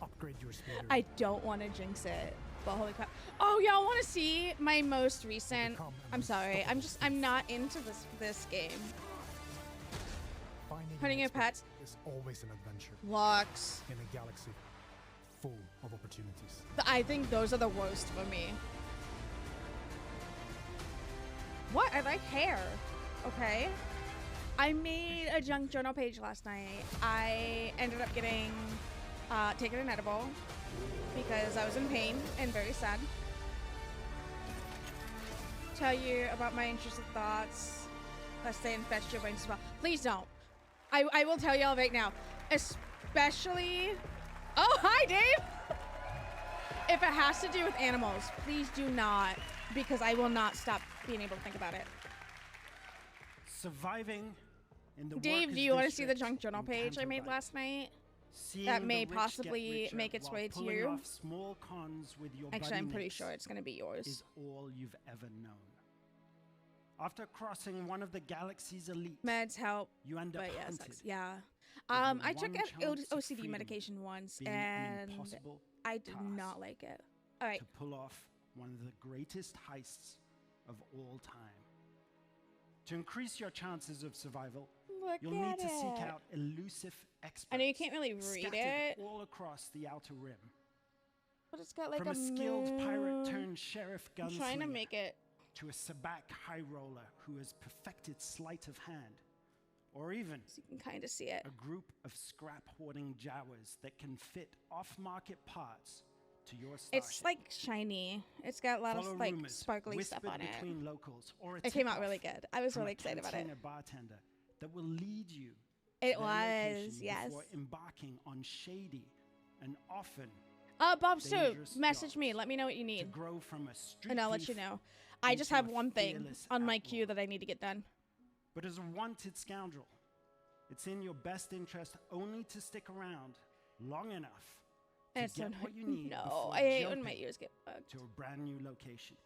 upgrade your speeder, I don't want to jinx it, but holy crap! Oh, y'all want to see my most recent? I'm sorry, I'm not into this game. Hunting your pets is always an adventure. Lux. In a galaxy full of opportunities. I think those are the worst for me. What? I like hair. Okay. I made a junk journal page last night. I ended up getting taken an edible because I was in pain and very sad. Tell you about my intrusive thoughts, lest they infest your brains as well. Please don't. I will tell y'all right now, especially. Oh, hi, Dave. If it has to do with animals, please do not, because I will not stop being able to think about it. Surviving in the Dave, do you want to see the junk journal page I made last night? That may possibly make its way to you. Small cons with your Actually, I'm pretty sure it's going to be yours. Is all you've ever known. After crossing one of the galaxy's elite, meds help. You end up but hunted. Yeah. I took OCD medication once, and I did not like it. All right. To pull off one of the greatest heists of all time. To increase your chances of survival, you'll need to seek out elusive experts. I know you can't really read it. All across the outer rim. But it's got like From a skilled pirate turned sheriff gunslinger. I'm trying to make it. To a sabacc high roller who has perfected sleight of hand. Or even so you can kind of see it. A group of scrap hoarding Jawas that can fit off-market parts to your starship. It's like shiny. It's got a lot of like sparkly stuff on it. Locals, or it came out really good. I was really excited about it. Bartender that will lead you. It was, yes. Before embarking on shady and often. Bob Stu, message me. Let me know what you need. To grow from a street and I'll let you know. I just have one thing on my queue that I need to get done. But as a wanted scoundrel, it's in your best interest only to stick around long enough to get what you need. No, I hate when my ears get bugged. To a brand new location.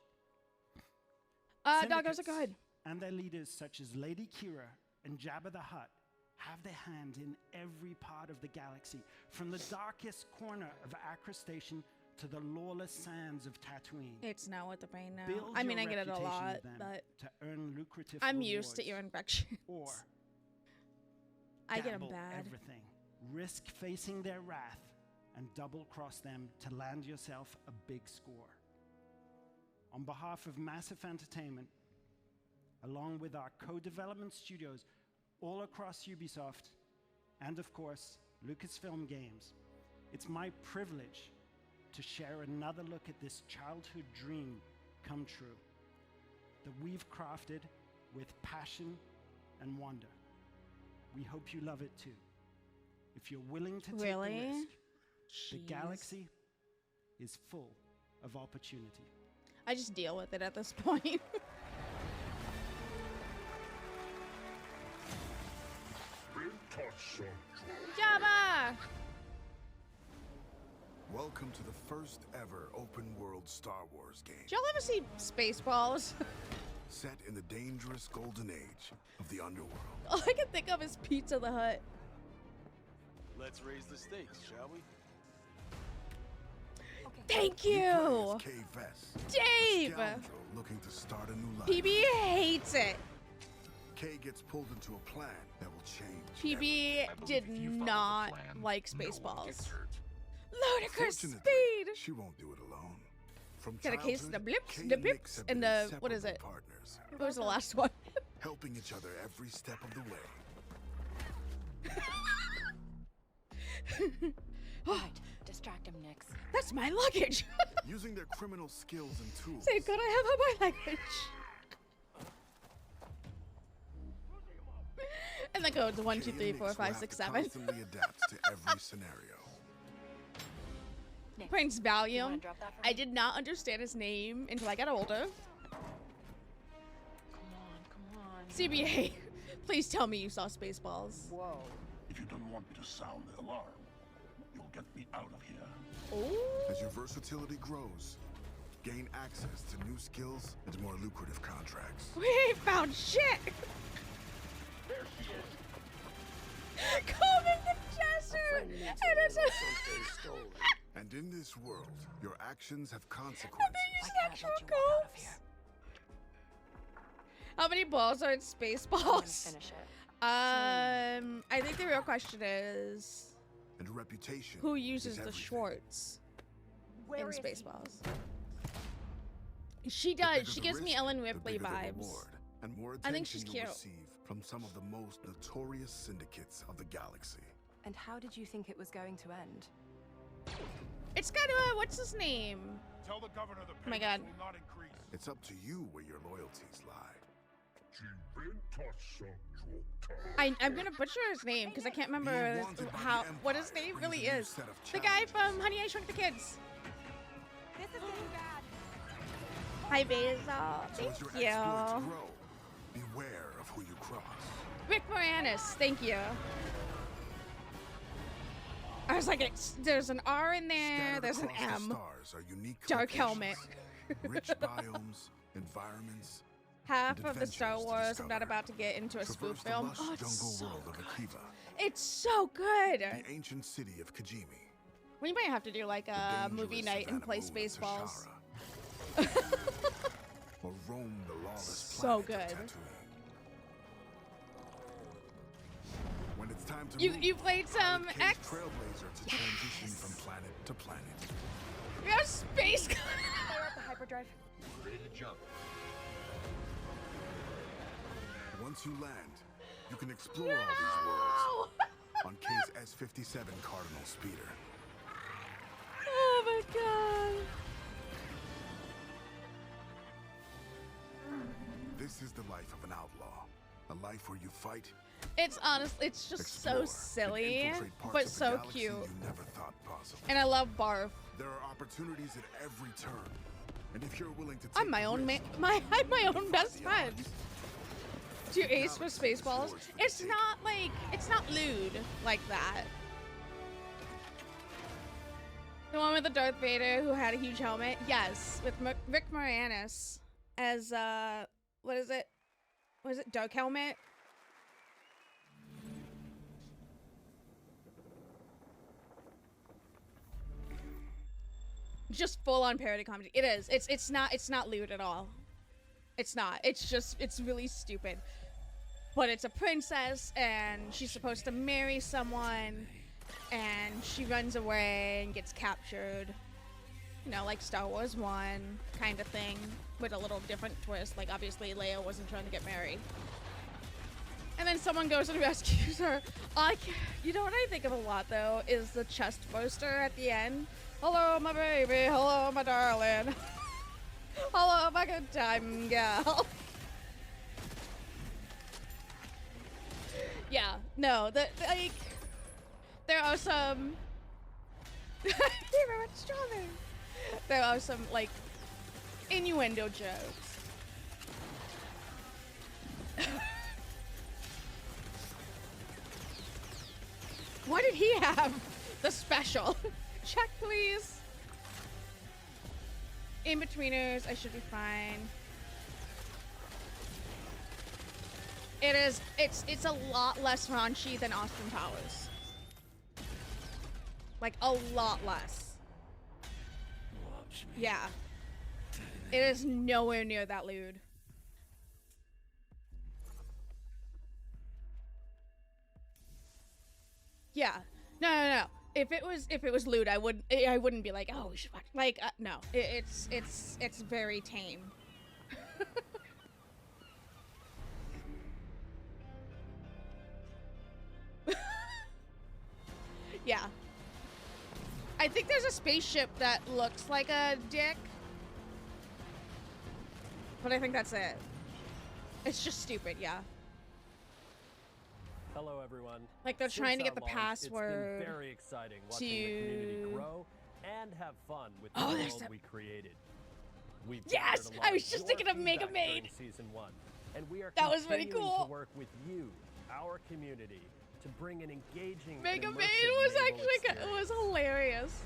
Doggos are good. And their leaders, such as Lady Kira and Jabba the Hutt, have their hand in every part of the galaxy, from the darkest corner of Acra Station to the lawless sands of Tatooine. It's not with the brain now. I mean, I get it a lot, but to earn lucrative I'm used to ear infections. Or I get them bad. Everything. Risk facing their wrath and double cross them to land yourself a big score. On behalf of Massive Entertainment, along with our co-development studios all across Ubisoft, and of course, Lucasfilm Games, it's my privilege to share another look at this childhood dream come true that we've crafted with passion and wonder. We hope you love it too. If you're willing to take the risk, the galaxy is full of opportunity. I just deal with it at this point. Jabba! Welcome to the first ever open world Star Wars game. Did y'all ever see Spaceballs? Set in the dangerous golden age of the underworld. All I can think of is Pizza the Hut. Let's raise the stakes, shall we? Thank you! Dave! Looking to start a new life. PB hates it. Kay gets pulled into a plan that will change. PB did not like Spaceballs. Ludicrous speed! She won't do it alone. From got a case of the blips, the bips, and the what is it? Partners, What was the last one? helping each other every step of the way. Right, distract him, Nix. That's my luggage. Using their criminal skills and tools. Say, could I have my luggage? And then go to 1, 2, 3, 4, 5, 6, 7. Constantly adapt to every scenario. Prince Valium. I did not understand his name until I got older. CBA, please tell me you saw Spaceballs. Whoa. If you don't want me to sound the alarm, you'll get me out of here. Ooh. As your versatility grows, gain access to new skills and more lucrative contracts. We ain't found shit. There she is. Combing the desert. And it's And in this world, your actions have consequences. And they use actual combs. How many balls are in Spaceballs? Finish it. I think the real question is, and reputation. Who uses the shorts in Spaceballs? She does. She gives me Ellen Ripley vibes. And more I think she's cute. From some of the most notorious syndicates of the galaxy. And how did you think it was going to end? It's got what's his name? Tell the governor the oh my god. Will not increase. It's up to you where your loyalties lie. I'm gonna butcher his name because I can't remember what his name really is. The guy from Honey, I Shrunk the Kids. This is getting bad. Hi, Basil. Thank you. Beware of who you cross. Rick Moranis, thank you. I was like, there's an R in there, there's an M. Dark helmet. Rich biomes, environments. Half of the Star Wars I'm not about to get into a spoof film. Oh, it's so good. It's so good. The ancient city of Kijimi. We might have to do like a movie night and play Spaceballs. Or roam the lawless so good. When it's time to you played some X? Trailblazer to transition from planet to planet. We have space. Fire up the hyperdrive. Ready to jump. Once you land, you can explore all these worlds on K's S-57 Cardinal speeder. Oh my god. This is the life of an outlaw. A life where you fight. It's honestly, it's just so silly, but so cute. You never thought possible. And I love Barf. There are opportunities at every turn. And if you're willing to take I'm my own I'm my own best friend. Do you ace for Spaceballs? It's not lewd like that. The one with the Darth Vader who had a huge helmet? Yes, with Rick Moranis as what is it? Was it Dark Helmet? Just full on parody comedy. It is. It's not lewd at all. It's not. It's really stupid. But it's a princess and she's supposed to marry someone and she runs away and gets captured. You know, like Star Wars 1 kind of thing with a little different twist. Like obviously Leia wasn't trying to get married. And then someone goes and rescues her. You know what I think of a lot though is the chest burster at the end. Hello my baby, hello my darling. Hello my good time gal. Yeah, no, like there are some there are some like innuendo jokes. What did he have? The special. Check please. In-betweeners, I should be fine. It's a lot less raunchy than Austin Powers. Like a lot less. Yeah. It is nowhere near that lewd. Yeah. No. If it was lewd, I wouldn't be like, oh, we should watch. Like, no. It's very tame. Yeah. I think there's a spaceship that looks like a dick. But I think that's it. It's just stupid, yeah. Hello, everyone. Like they're trying to get the launch, password. It's been very exciting watching the community grow and have fun with the world we created. We've yes, I was just thinking of Mega Maid. Season 1. and we are That was really continuing cool. to work with you, our community, to bring an engaging Mega and Man immersive was naval actually it experience. was hilarious.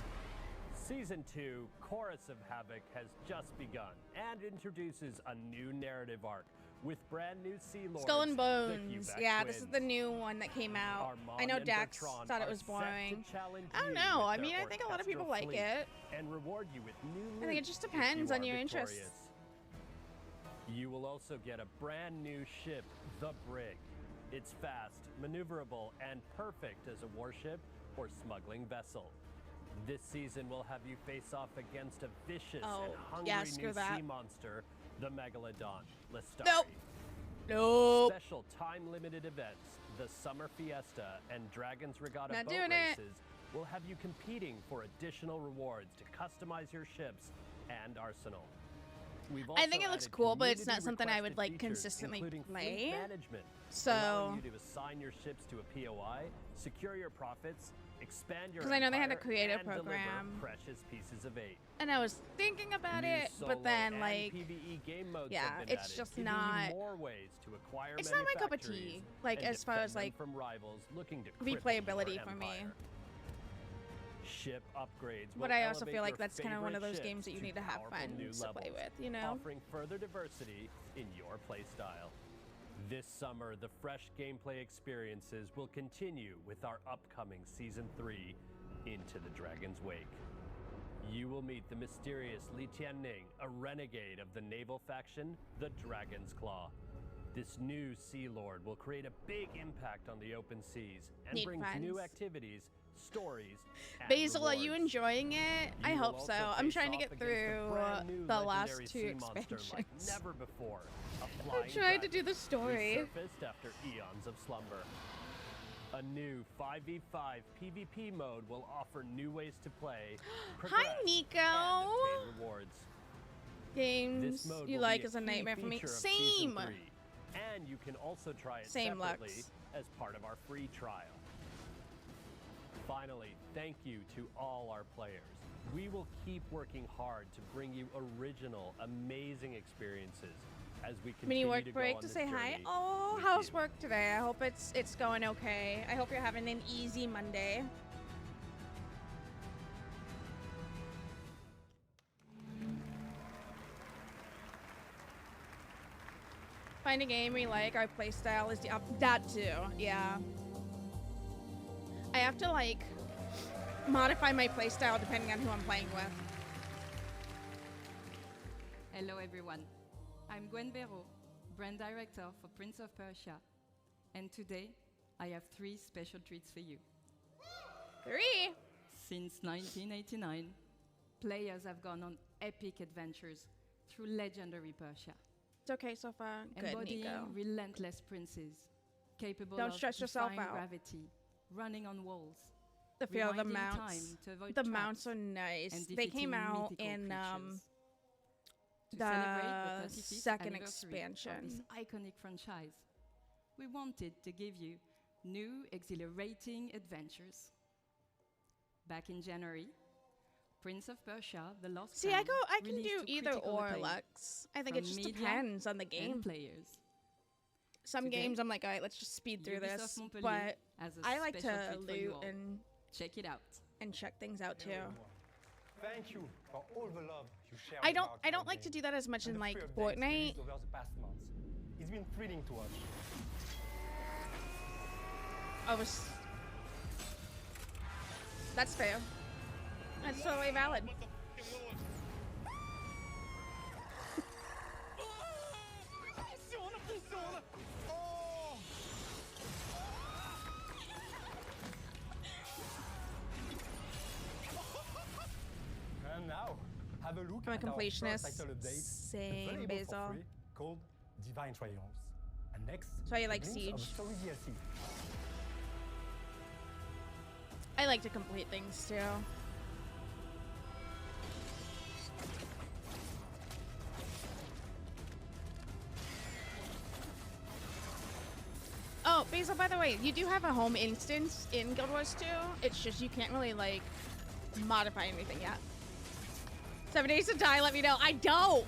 Season 2, Chorus of Havoc, has just begun and introduces a new narrative arc with brand new Sea Lords. Skull and the Bones. Huvac Yeah, this is twins. the new one that came out. I Armand know and Dax Bertrand thought it are was set to boring. challenge I don't you know. with I their mean, I think a lot of people orchestral like fleet it. and reward you with new I think it just loot if depends you on are your victorious. interests. You will also get a brand new ship, the Brig. It's fast, maneuverable, and perfect as a warship or smuggling vessel. This season will have you face off against a vicious and hungry new sea monster, the Megalodon. Lestari. Nope. Nope. Special time-limited events, the Summer Fiesta and Dragons Regatta Not boat doing it. races will have you competing for additional rewards to customize your ships and arsenal. We've I think also it looks added cool, but it's not something I would community-requested like features, consistently including play. fleet management, So, allowing you to assign your ships to a POI, secure your profits, expand your 'Cause I know they had a empire, creative and deliver program. precious pieces of 8. and I was thinking about New it, solo but then and like, PvE game modes yeah, have been it's added, just giving you not. more ways to acquire It's not my cup of manufactories tea. Like and as far as defend them like from rivals looking to cripple replayability your for me. empire. Ship upgrades But will I also elevate feel like your that's kind of one of favorite those games ships that you need to have powerful new friends to play levels, with, you know? offering further diversity in your playstyle. This summer, the fresh gameplay experiences will continue with our upcoming Season 3, Into the Dragon's Wake. You will meet the mysterious Li Tianning, a renegade of the naval faction, the Dragon's Claw. This new Sea Lord will create a big impact on the open seas and Need brings friends. new activities, stories, and Basil, are you rewards. enjoying it? I You will hope so. also I'm face trying to off get against a through brand new the last legendary 2 sea monster expansions. like never before. A I'm flying trying to do dragon, the story. resurfaced after eons of slumber. A new 5v5 PvP mode will offer new ways to play, progress, Hi, and Nico. obtain rewards. Games This mode you will like be is a key nightmare for me. feature of Same. Season 3, and you can also try it Same, separately Lux. as part of our free trial. Finally, thank you to all our players. We will keep working hard to bring you original, amazing experiences as we Mini continue work to break go on to this say hi. journey Oh, with how's you. work today? I hope it's going okay. I hope you're having an easy Monday. Find a game we like. Our playstyle is the that too. Yeah. I have to like modify my playstyle depending on who I'm playing with. Hello everyone, I'm Gwen Béraud, brand director for Prince of Persia, and today I have 3 special treats for you. 3? Since 1989, players have gone on epic adventures through legendary Persia, It's okay so far. Good, embodying Nico. relentless princes, capable Don't of stress yourself defying out. gravity, running on walls, The feel of the rewinding mounts. time to avoid The traps, mounts are nice. and They came defeating out mythical in creatures. To the celebrate the 35th second anniversary expansion. of this iconic franchise, we wanted to give you new exhilarating adventures. Back in January, Prince of Persia: The Lost See, Crown I can released do to either critical or, acclaim Lux. I think it from just media depends on the and game. players. Some Today, games I'm like, all right, let's just speed through Ubisoft this. Montpellier But has a I like special to treat for you loot all. and check it out. And check things out too. Thank you for all the love you share. I don't like to do that as much in like Fortnite. Over the past months. It's been thrilling to watch. That's fair. That's totally valid. And now, have a look I'm a at our completionist. first title update, Same, available Basil. for free, called Divine Triumphs. And next, So you like a glimpse of Siege? Story DLC. I like to complete things too. Oh, Basil, by the way, you do have a home instance in Guild Wars 2. It's just you can't really, like, modify anything yet. 7 days to die, let me know. I don't!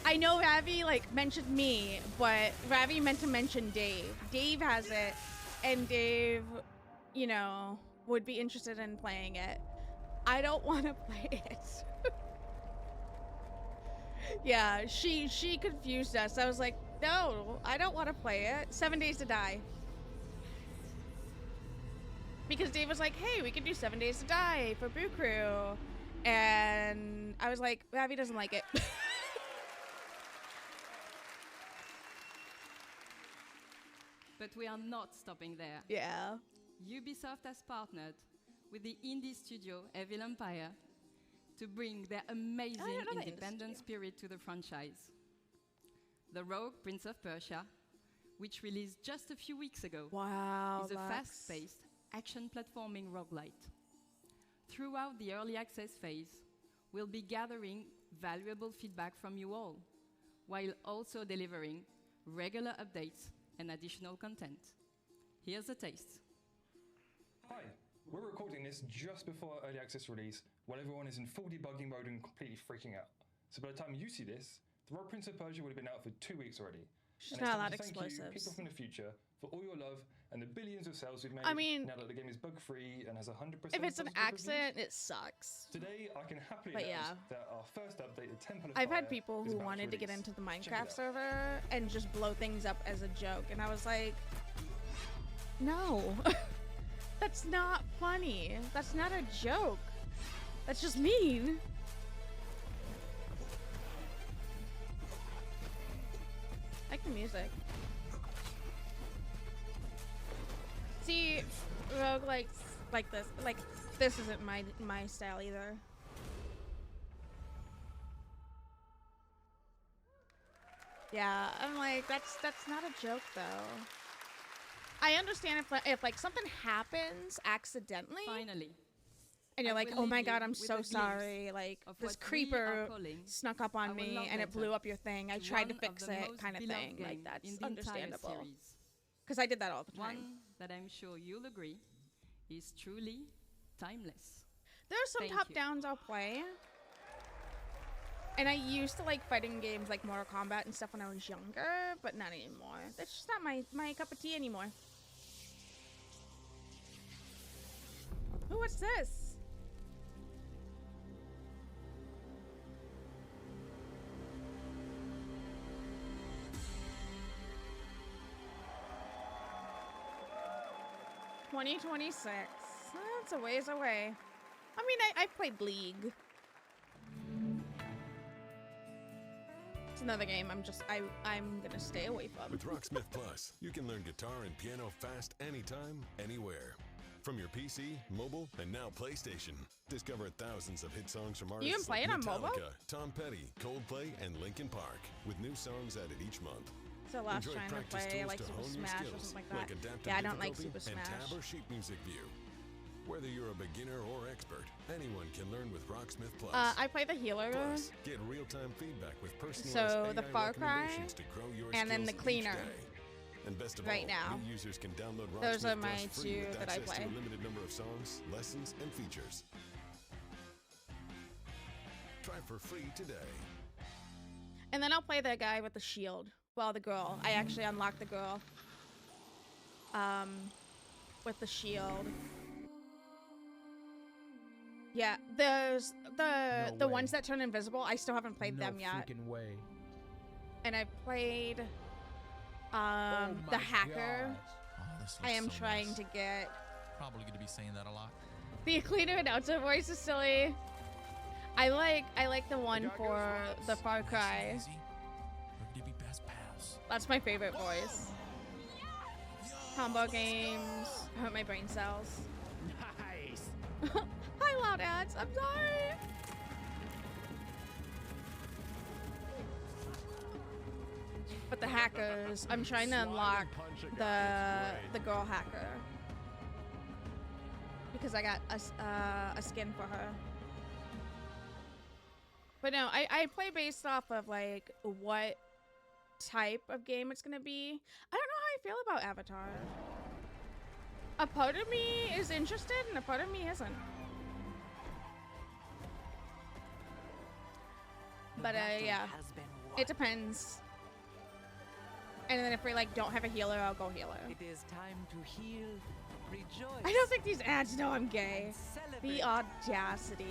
I know Ravi like mentioned me, but Ravi meant to mention Dave. Dave has it, and Dave, you know, would be interested in playing it. I don't want to play it. Yeah, she confused us. I was like, no, I don't want to play it. 7 Days to Die. Because Dave was like, hey, we could do 7 Days to Die for Brew Crew. And I was like, Ravi doesn't like it. But we are not stopping there. Yeah. Ubisoft has partnered with the indie studio Evil Empire to bring their amazing independent spirit to the franchise. The Rogue Prince of Persia, which released just a few weeks ago, is a fast-paced action platforming roguelite. Throughout the early access phase, we'll be gathering valuable feedback from you all, while also delivering regular updates and additional content. Here's a taste. Hi, we're recording this just before early access release, while everyone is in full debugging mode and completely freaking out. So by the time you see this, The Rogue Prince of Persia would have been out for 2 weeks already. She's not allowed explosives. Thank you, people from the future, for all your love and the billions of sales we've made. I mean, now that the game is bug-free and has 100%. If it's an accident, it sucks. Today, I can happily announce that our first update, the Temple of I've Fire, had people who wanted to get into the Minecraft server and just blow things up as a joke, and I was like, no, that's not funny. That's not a joke. That's just mean. I like the music. See, roguelikes like this isn't my style either. Yeah, I'm like, that's not a joke though. I understand if like something happens accidentally. Finally. And you're like, oh my god, I'm so sorry. Like, this creeper snuck up on me and it blew up your thing. I tried to fix it, kind of thing. Like, that's understandable. Because I did that all the time. One that I'm sure you'll agree is truly timeless. There are some top-downs I'll play. And I used to like fighting games like Mortal Kombat and stuff when I was younger, but not anymore. That's just not my cup of tea anymore. Ooh, what's this? $2026. That's a ways away. I mean, I played League. It's another game I'm gonna stay away from. With Rocksmith Plus, you can learn guitar and piano fast anytime, anywhere. From your PC, mobile, and now PlayStation. Discover thousands of hit songs from artists you can play it on mobile? Tom Petty, Coldplay, and Linkin Park, with new songs added each month. So last trying to play like Super Smash or something like that. Yeah, I don't like Super Smash. And tab or sheet music view. Whether you're a beginner or expert, anyone can learn with Rocksmith Plus. I play the healer. Plus, get real-time feedback with personalized so the AI Far Cry, recommendations to grow your and then the Cleaner. And best of right all, now, new users can download Rocksmith those are Plus my free two with that I access play. to a limited number of songs, lessons, and features. Try for free today. And then I'll play the guy with the shield. Well, the girl. I actually unlocked the girl. With the shield. Yeah, there's the ones that turn invisible. I still haven't played them yet. No freaking way. And I played the hacker. I am trying to get. Probably going to be saying that a lot. The cleaner announcer voice is silly. I like the one for the Far Cry. That's my favorite voice. Combo games hurt my brain cells. Nice. Hi, loud ads. I'm sorry. But the hackers, I'm trying to unlock the girl hacker because I got a skin for her. But no, I play based off of like what type of game it's gonna be. I don't know how I feel about Avatar. A part of me is interested and a part of me isn't. But yeah. It depends. And then if we like don't have a healer, I'll go healer. It is time to heal, rejoice. I don't think these ads know I'm gay. The audacity.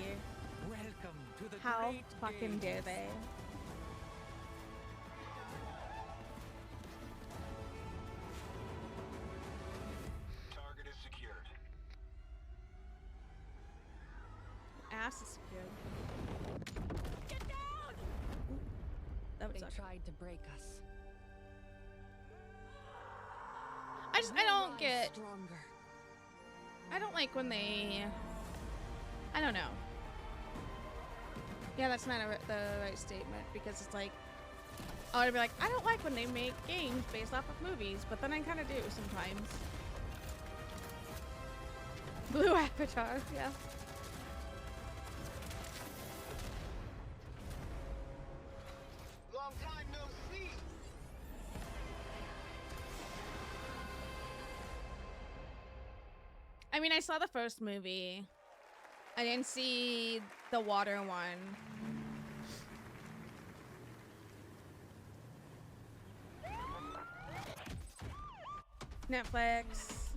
Welcome to the How great fucking dare games. they? Target is secured. Ass is secured. Get down! That would They suck. tried to break us. I don't get. Stronger. I don't like when they. I don't know. Yeah, that's not the right statement because it's like. I would be like, I don't like when they make games based off of movies, but then I kind of do sometimes. Blue Avatar, yeah. Long time no see. I mean, I saw the first movie. I didn't see the water one. Netflix.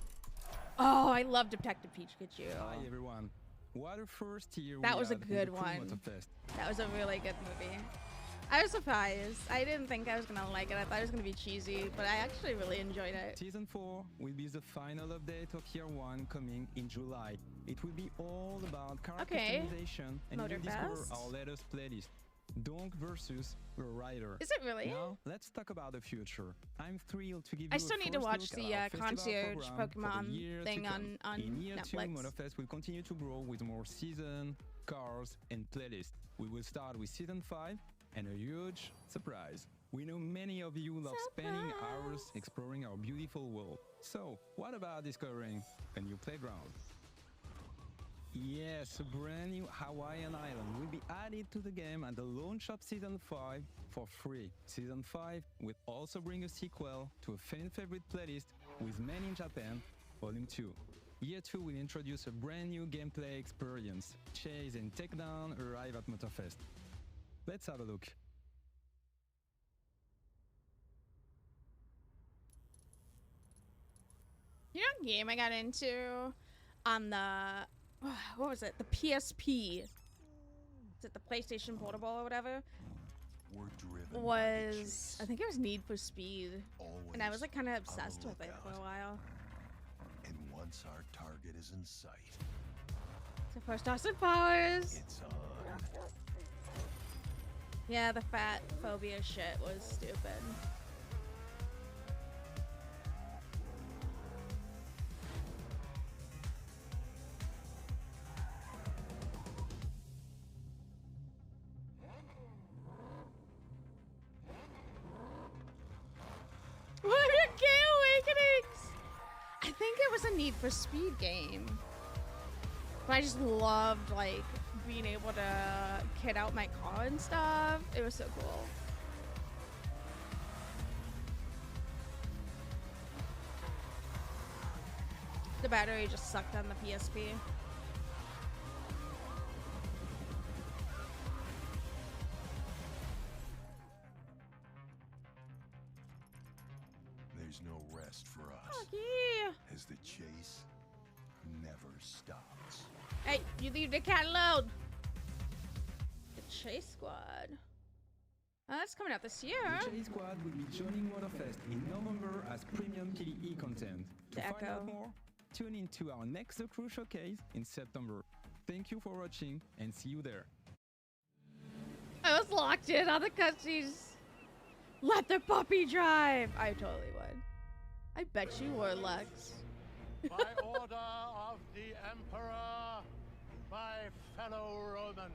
Oh, I love Detective Pikachu. Hi everyone. Water first here. That we was a had the good Crew one. Motorfest. That was a really good movie. I was surprised. I didn't think I was gonna like it. I thought it was gonna be cheesy, but I actually really enjoyed it. Season 4 will be the final update of Year 1 coming in July. It will be all about character customization and you will discover Motorfest. our latest playlist. Donk versus a rider. Is it really? Now, let's talk about the future. I'm thrilled to give you I still a need to first watch look the at our festival concierge program for the Pokemon year to thing come. on In Year 2, Netflix. Motorfest will continue to grow with more season, cars, and playlists. We will start with Season 5 and a huge surprise. We know many of you love spending hours exploring our beautiful world. So, what about discovering a new playground? Yes, a brand new Hawaiian island will be added to the game at the launch of Season 5 for free. Season 5 will also bring a sequel to a fan favorite playlist with Men in Japan, Volume 2. Year 2 will introduce a brand new gameplay experience. Chase and Takedown arrive at Motorfest. Let's have a look. You know what game I got into on the what was it? The PSP. Is it the PlayStation Portable or whatever? We're driven Was I think it was Need for Speed. And I was like kind of obsessed with it for a while. And once our target is in sight, So first Austin Powers. it's on. Yeah, the fat phobia shit was stupid. What are Gay Awakenings? I think it was a Need for Speed game. But I just loved like being able to kit out my car and stuff. It was so cool. The battery just sucked on the PSP. There's no rest for us. Oh, yeah. As the chase never stops. Hey, you leave the cat alone. The Chase Squad. Oh, that's coming out this year. The Chase Squad will be joining Motorfest in November as premium PvE content. To The find Echo. out more, tune into our next The Crew Showcase in September. Thank you for watching and see you there. I was locked in on the cutscenes. Let the puppy drive. I totally would. I bet you were, Lex. By order of the Emperor, my fellow Romans,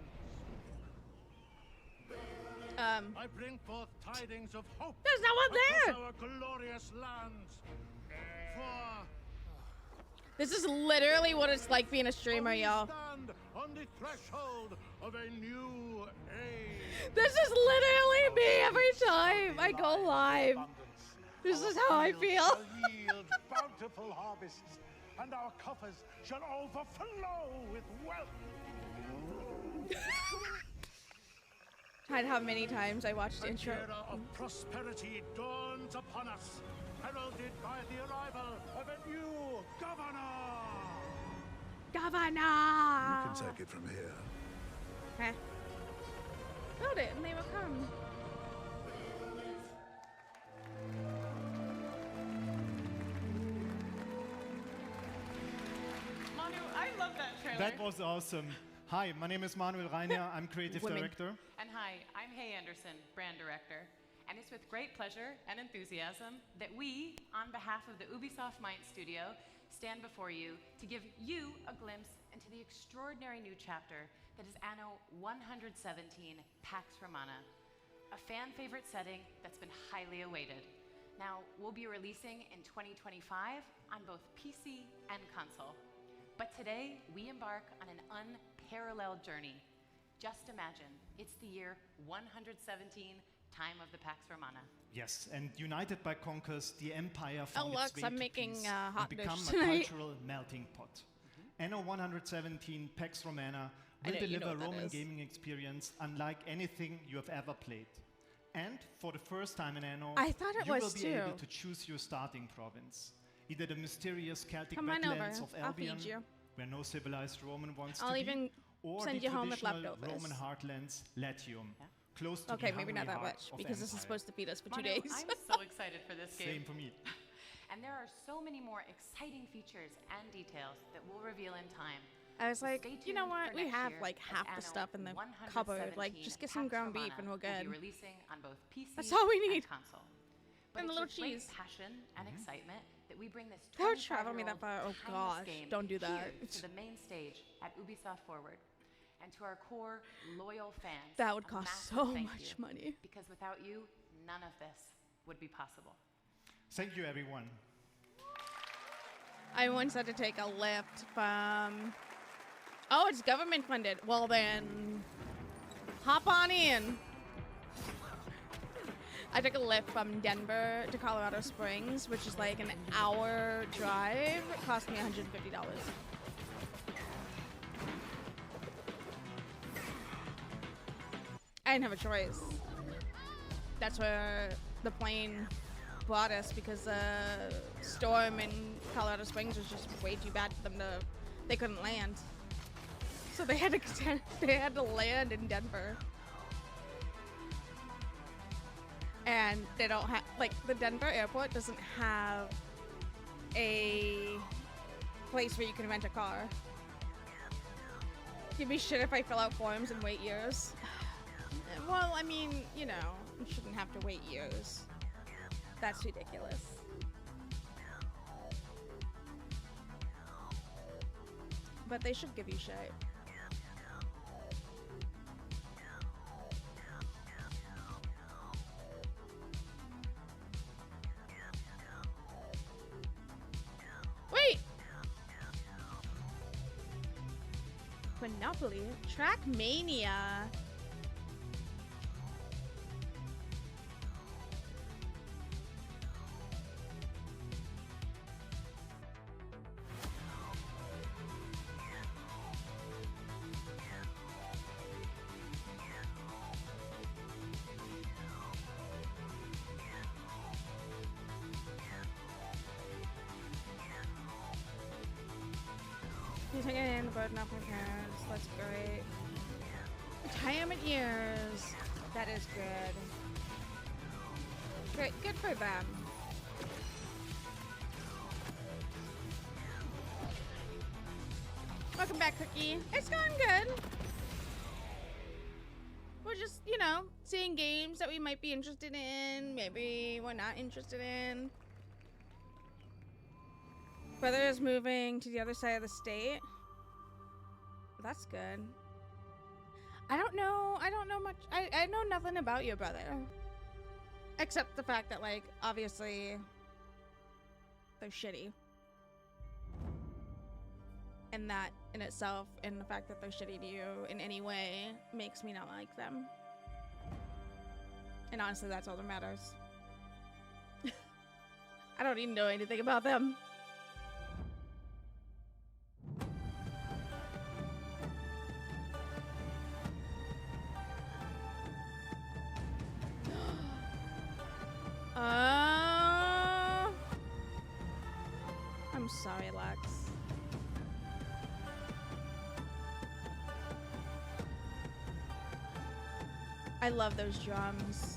I bring forth tidings of hope. There's no one there. Across our glorious lands. For This is literally what it's like being a streamer, y'all. stand on the threshold of a new age. This is literally me every time I go live. This is how I feel. Shall yield bountiful harvests, and our coffers shall overflow with wealth. had how many times I watched An intro. era of prosperity dawns upon us, heralded by the arrival of a new governor. Governor! You can take it from here. Okay. Build it and they will come. Manu, I love that trailer. That was awesome. Hi, my name is Manuel Reiner. I'm creative director. And hi, I'm Hay Anderson, brand director. And it's with great pleasure and enthusiasm that we, on behalf of the Ubisoft Mind Studio, stand before you to give you a glimpse into the extraordinary new chapter that is Anno 117 Pax Romana, a fan favorite setting that's been highly awaited. Now, we'll be releasing in 2025 on both PC and console. But today, we embark on an unparalleled journey. Just imagine, it's the year 117, time of the Pax Romana. Yes, and united by conquers, the empire found Lux, its way I'm to making peace hot and become dish a tonight. cultural melting pot. Anno 117 Pax Romana will know you know deliver a what that Roman is. gaming experience unlike anything you have ever played. And for the first time in Anno, I thought it you was will be too. able to choose your starting province. Either the mysterious Celtic Come on over. wetlands of I'll feed Albion, you. where no civilized Roman wants I'll to even be, or send the you home with traditional leftovers. Roman heartlands, Latium, close to Okay, the maybe not hungry that heart much of because this is empire. supposed to feed us for 2 Manu, days. I'm so excited for this game. Same for me. And there are so many more exciting features and details that we'll reveal in time. I was like, Stay you know tuned what? for We next have year like as half the Anno stuff in the cupboard. Like, just get some Pax ground beef Romana and we're will good. be releasing on both PC That's all we need. and console. But And a it's little with great cheese. passion and excitement that we bring this That would travel me that 25-year-old far. Oh timeless gosh, game don't do that. here to the main stage at Ubisoft Forward. And to our core loyal fans, That would a cost massive so thank much you, money. Because without you, none of this would be possible. Thank you, everyone. I once had to take a lift from. Oh, it's government funded. Well then, hop on in. I took a lift from Denver to Colorado Springs, which is like an hour drive. It cost me $150. I didn't have a choice. That's where the plane brought us because the storm in Colorado Springs was just way too bad for them to. They couldn't land, so they had to land in Denver. And they don't have, like, the Denver airport doesn't have a place where you can rent a car. Give me shit if I fill out forms and wait years. Well, I mean, you know, you shouldn't have to wait years. That's ridiculous. But they should give you shit. Wait! Monopoly? Trackmania. You're taking in the burden off my parents. That's great. Retirement years. That is good. Great. Good for them. Welcome back, Cookie. It's going good. We're just, you know, seeing games that we might be interested in. Maybe we're not interested in. Brother is moving to the other side of the state. That's good. I don't know much. I know nothing about your brother. Except the fact that, like, obviously they're shitty. And that in itself, and the fact that they're shitty to you in any way, makes me not like them. And honestly, that's all that matters. I don't even know anything about them. I'm sorry, Lex. I love those drums.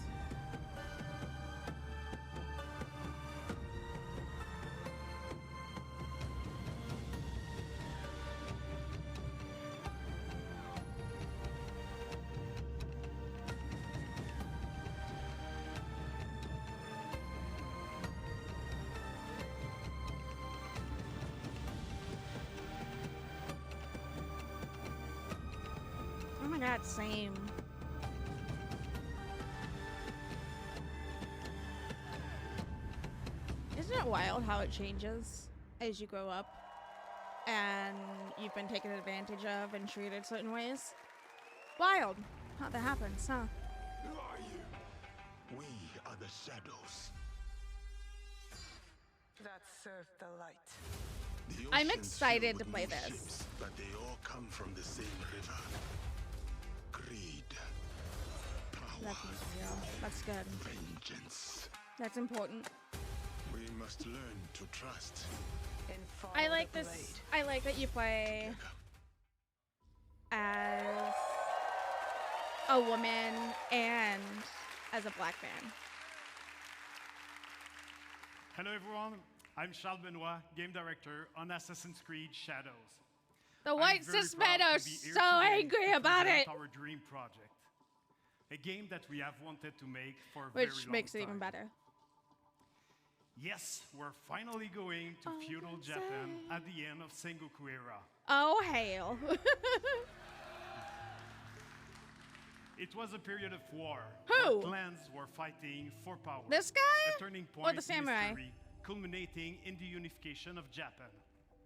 Oh my god, same. Isn't it wild how it changes as you grow up and you've been taken advantage of and treated certain ways? Wild how that happens, huh? Who are you? We are the shadows. That served the light. The I'm ocean's excited filled to with play new this. ships, but they all come from the same river. Greed. That's real. That's good. Vengeance. That's important. We must learn to trust. I like this. I like that you play as a woman and as a black man. Hello everyone, I'm Charles Benoit, game director on Assassin's Creed Shadows. The white cis men are so angry about it. Our dream project, a game that we have wanted to make for a Which very long makes it time. even better. Yes, we're finally going to feudal Japan at the end of Sengoku era. Oh, hail. It was a period of war. Who? Where clans were fighting for power. This guy? A turning Or point the samurai? in history, culminating in the unification of Japan.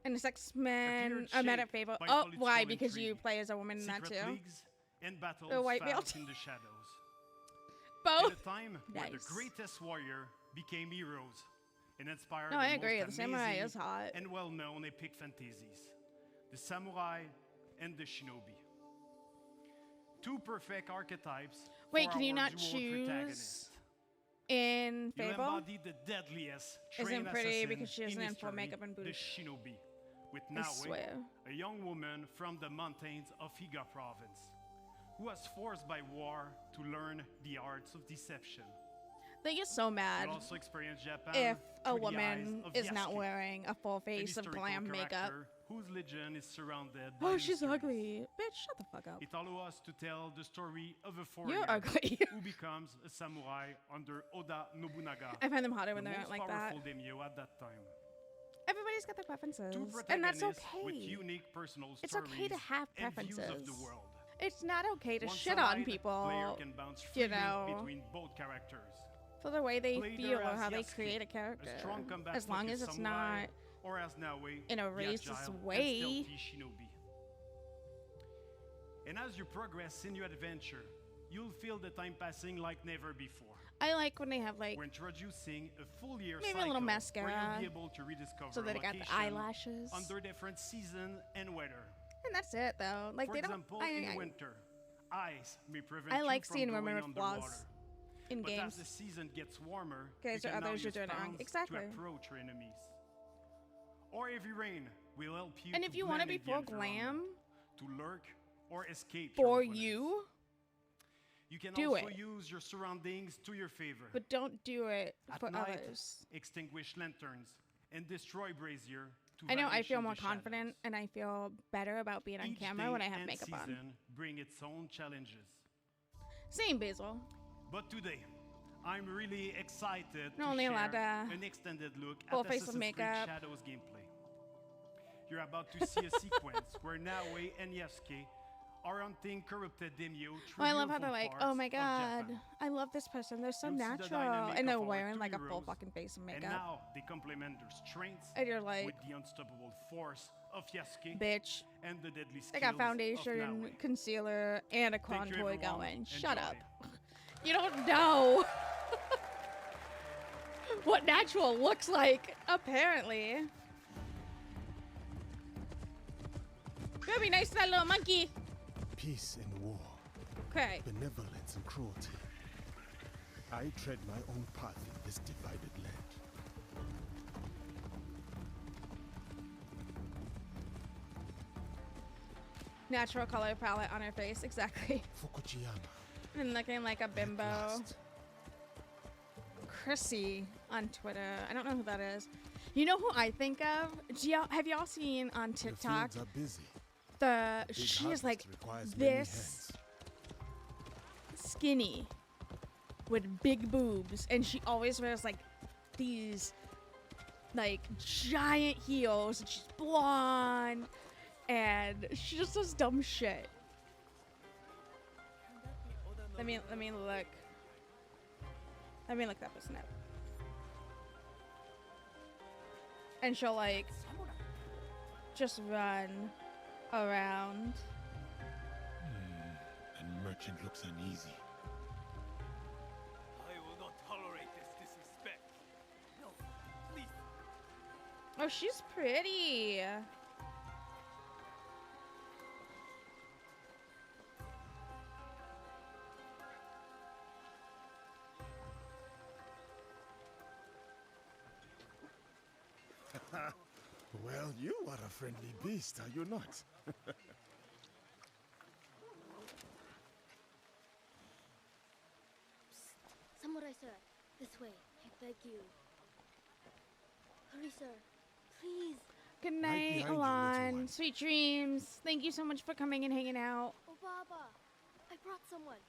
And the X-Men period are meta shaped favorite. by Oh, political why? Because you intrigue, play as a woman in that secret too? leagues, and battles The white fought belt. in the shadows. Both? At a time where the Nice. greatest warrior became heroes and inspired No, I the agree. most The samurai amazing is hot. and well-known epic fantasies, the samurai and the shinobi. Two perfect archetypes. Wait, for can you our not dual choose protagonists. in You Fable? embody the deadliest Isn't trained pretty assassin because she isn't in full history, makeup and the boots. shinobi, with I Naue, swear. a young woman from the mountains of Higa province, who was forced by war to learn the arts of deception. They get so mad You'll also experience Japan if a through the woman eyes of is not Yasuke, wearing a full an face of historical glam makeup. character whose legend is surrounded by Oh, she's mysteries. ugly. Bitch, shut the fuck up. It allows us to tell the story of a foreigner You're ugly. who becomes a samurai under Oda Nobunaga. I find them hotter when the they most aren't like that. powerful daimyo at that time. Everybody's got their preferences, Two and that's protagonists okay. with unique personal It's stories okay to have and views preferences. of the world. It's not okay to Once shit allied, on player people, can bounce you freely know, between both characters. for the way they Play feel either or as how they Yasuke, create a character. a strong combat As long as focused it's samurai, not or as Naue, in a the racist agile and way. stealthy shinobi. And as you progress in your adventure, you'll feel the time passing like never before. I like when they have like We're introducing a full year maybe a cycle little where mascara, you'll be able to rediscover so that it got the location eyelashes. under different season and weather. And that's it though. Like For they example, don't. in winter, ice may prevent I you like from seeing going women with underwater. flaws in But games. as the season gets warmer, Guys you or can now others, you're use doing it wrong. spells Exactly. to approach your enemies. Or heavy rain will help you And to if you want to blend be in the full glam environment, to lurk or escape for your opponents. You can do also it. use your surroundings to your favor. but don't do it At for night, others. extinguish lanterns and destroy brazier to I know I vanish feel in more the confident and I feel better about being on Each camera day when I have and makeup on. season bring its own challenges. Same, Basil. But today, I'm really excited You're to only share allowed to an extended look full at face of Assassin's Creed makeup. Shadows gameplay. You're about to see a sequence where Naue and Yasuke are hunting corrupted daimyo through Oh, I love how they're beautiful like, oh parts my of god, Japan. I love this person. They're so You'll see the natural. dynamic And they're of our wearing two like a full heroes, fucking face of And makeup. now they complement their strengths And you're like, with the unstoppable force of Yasuke bitch. and the deadly skills They got of foundation, Naue. concealer, and a Thank you, contour everyone. going. Shut Enjoy. up. You don't know what natural looks like, apparently. Better be nice to that little monkey. Peace and war. Okay. Benevolence and cruelty. I tread my own path in this divided land. Natural color palette on her face, exactly. Fukuchiyama. And looking like a bimbo. Chrissy on Twitter. I don't know who that is. You know who I think of? Have y'all seen on TikTok? The fields are busy. She is like this skinny with big boobs, and she always wears like these like giant heels, and she's blonde, and she just does dumb shit. Let me look. Let me look that person up. And she'll like just run around. And merchant looks uneasy. I will not tolerate this disrespect. No, please. Oh, she's pretty. Well, you are a friendly beast, are you not? Samurai sir, this way. I beg you. Hurry, sir. Please. Good night, Alon. Sweet dreams. Thank you so much for coming and hanging out. Oh, Baba. I brought someone.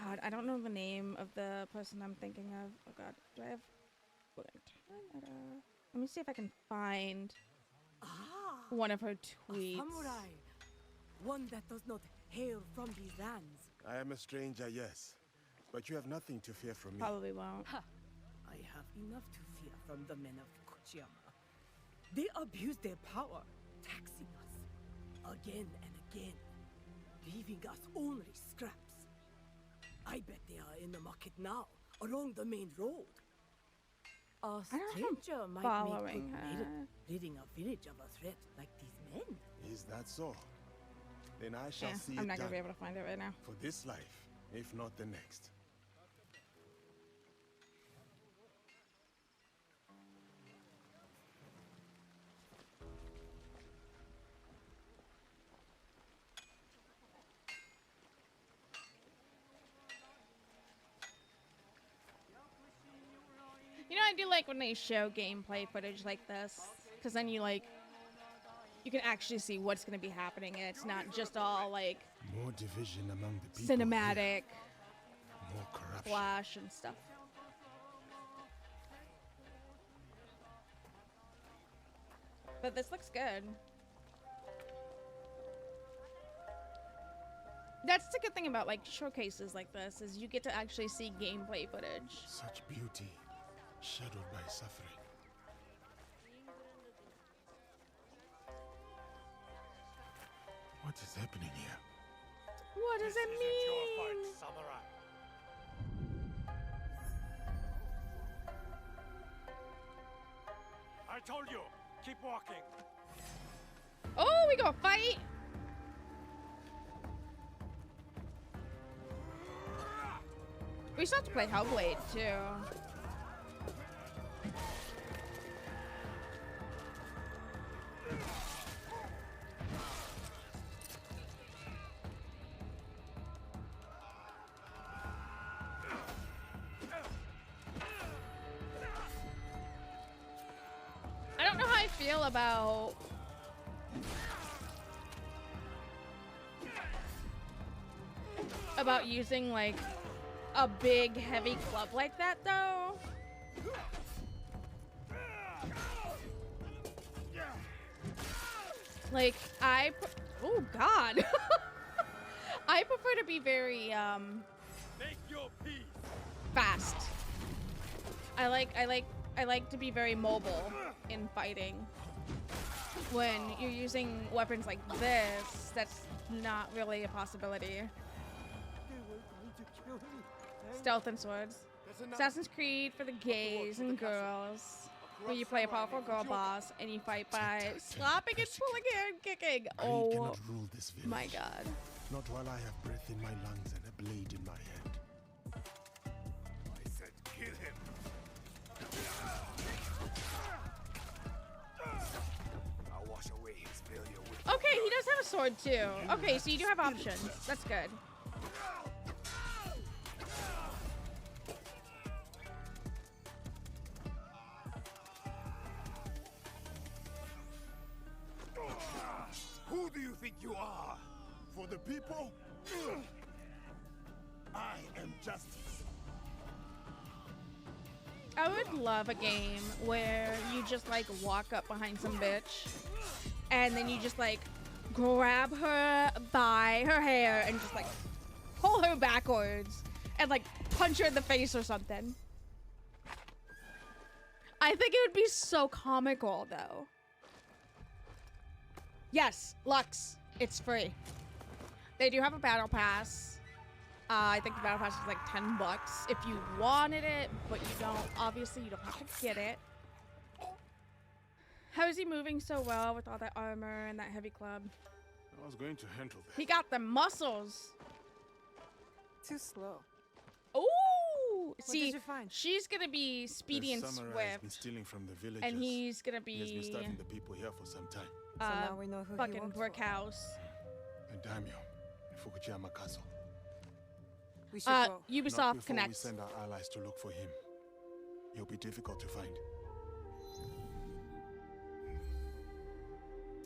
God, I don't know the name of the person I'm thinking of. Oh God, do I have? Let me see if I can find one of her tweets. Samurai, one that does not hail from these lands. I am a stranger, yes. But you have nothing to fear from me. Probably won't. Ha! I have enough to fear from the men of Fukuchiyama. They abuse their power, taxing us again and again, leaving us only scraps. I bet they are in the market now, along the main road. A stranger might make good merit, ridding a village of a threat like these men. Is that so? Then I shall see I'm it not gonna done be able to find it right now. for this life, if not the next. You know, I do like when they show gameplay footage like this, because then you can actually see what's going to be happening, and it's not just all like More division among the people. cinematic, More corruption. flash and stuff. But this looks good. That's the good thing about like showcases like this, is you get to actually see gameplay footage. Such beauty, shadowed by suffering. What is happening here? What does it mean? Samurai. I told you, keep walking. Oh, we gonna fight? We still have to play Hellblade too. I don't know how I feel about using like a big heavy club like that though. Like oh God. I prefer to be very Make your peace. fast. I like to be very mobile in fighting. When you're using weapons like this, that's not really a possibility. Stealth and swords. Assassin's Creed for the gays and girls, where you play a powerful girl boss and you fight by slapping and pulling hair and kicking. Oh I cannot rule this village. my God. Not while I have breath in my lungs and a blade in my hand. I said kill him. I'll wash away his failure with Okay, he does have a sword too. Okay, so you do have options. That's good. Who do you think you are? For the people? I am justice. I would love a game where you just like walk up behind some bitch and then you just like grab her by her hair and just like pull her backwards and like punch her in the face or something. I think it would be so comical though. Yes, Lux, it's free. They do have a battle pass. I think the battle pass is like $10 if you wanted it, but you don't. Obviously, you don't have to get it. How is he moving so well with all that armor and that heavy club? I was going to handle that. He got the muscles. Too slow. Ooh! What See, did you find? she's gonna be speedy and samurai has been swift, stealing from the villagers. and he's gonna He has been be starving the people here for some time. So now we know who he fucking works brick for. house. A daimyo in Fukujama Castle. We should go. Not Ubisoft before we Connect. send our allies to look for him. He'll be difficult to find.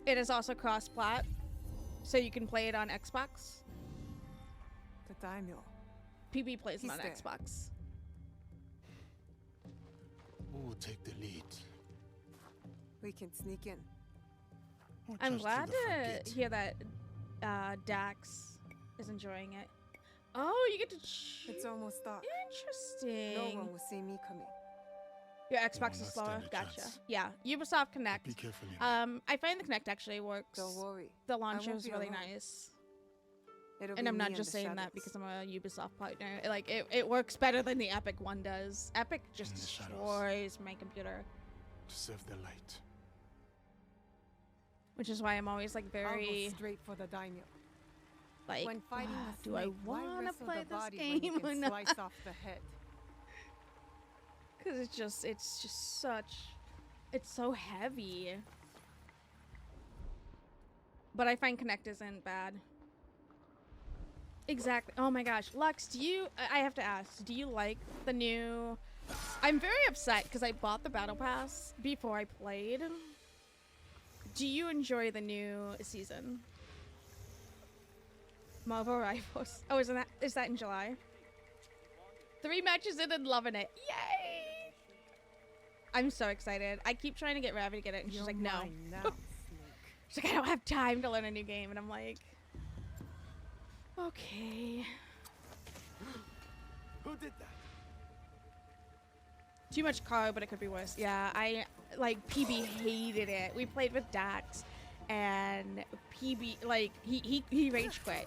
It is also cross-plat, so you can play it on Xbox. The daimyo. PB plays it He's on there. Xbox. Who will take the lead? We can sneak in. Or I'm just glad to the front to gate? hear that Dax is enjoying it. Oh, you get to It's almost dark. Interesting. No one will see me coming. Your Xbox will is not slower. stand a Gotcha. chance. Yeah, Ubisoft Connect. Be careful in I find the Connect actually works. Don't worry. The I launcher won't is be really alone. nice. It'll And be I'm me not and just the saying that shadows. because I'm a Ubisoft partner. Like it works better than the Epic one does. Epic just In the shadows. destroys my computer, to serve the light. which is why I'm always like I'll very go straight for the daimyo. like, When fighting a do I snake, why want to wrestle play the this body when you game or can not? slice off the head? Because it's just such, it's so heavy. But I find Connect isn't bad. Exactly. Oh my gosh, Lux, do you? I have to ask. Do you like the new? I'm very upset because I bought the battle pass before I played. Do you enjoy the new season? Marvel Rivals. Oh, is that in July? 3 matches in and loving it. Yay! I'm so excited. I keep trying to get Ravi to get it, and she's You're like, no. mine now, She's like, I don't have time to learn a new game, and I'm like, okay. Who did that? Too much car, but it could be worse. Yeah, I like PB hated it. We played with Dax, and PB like he rage quit.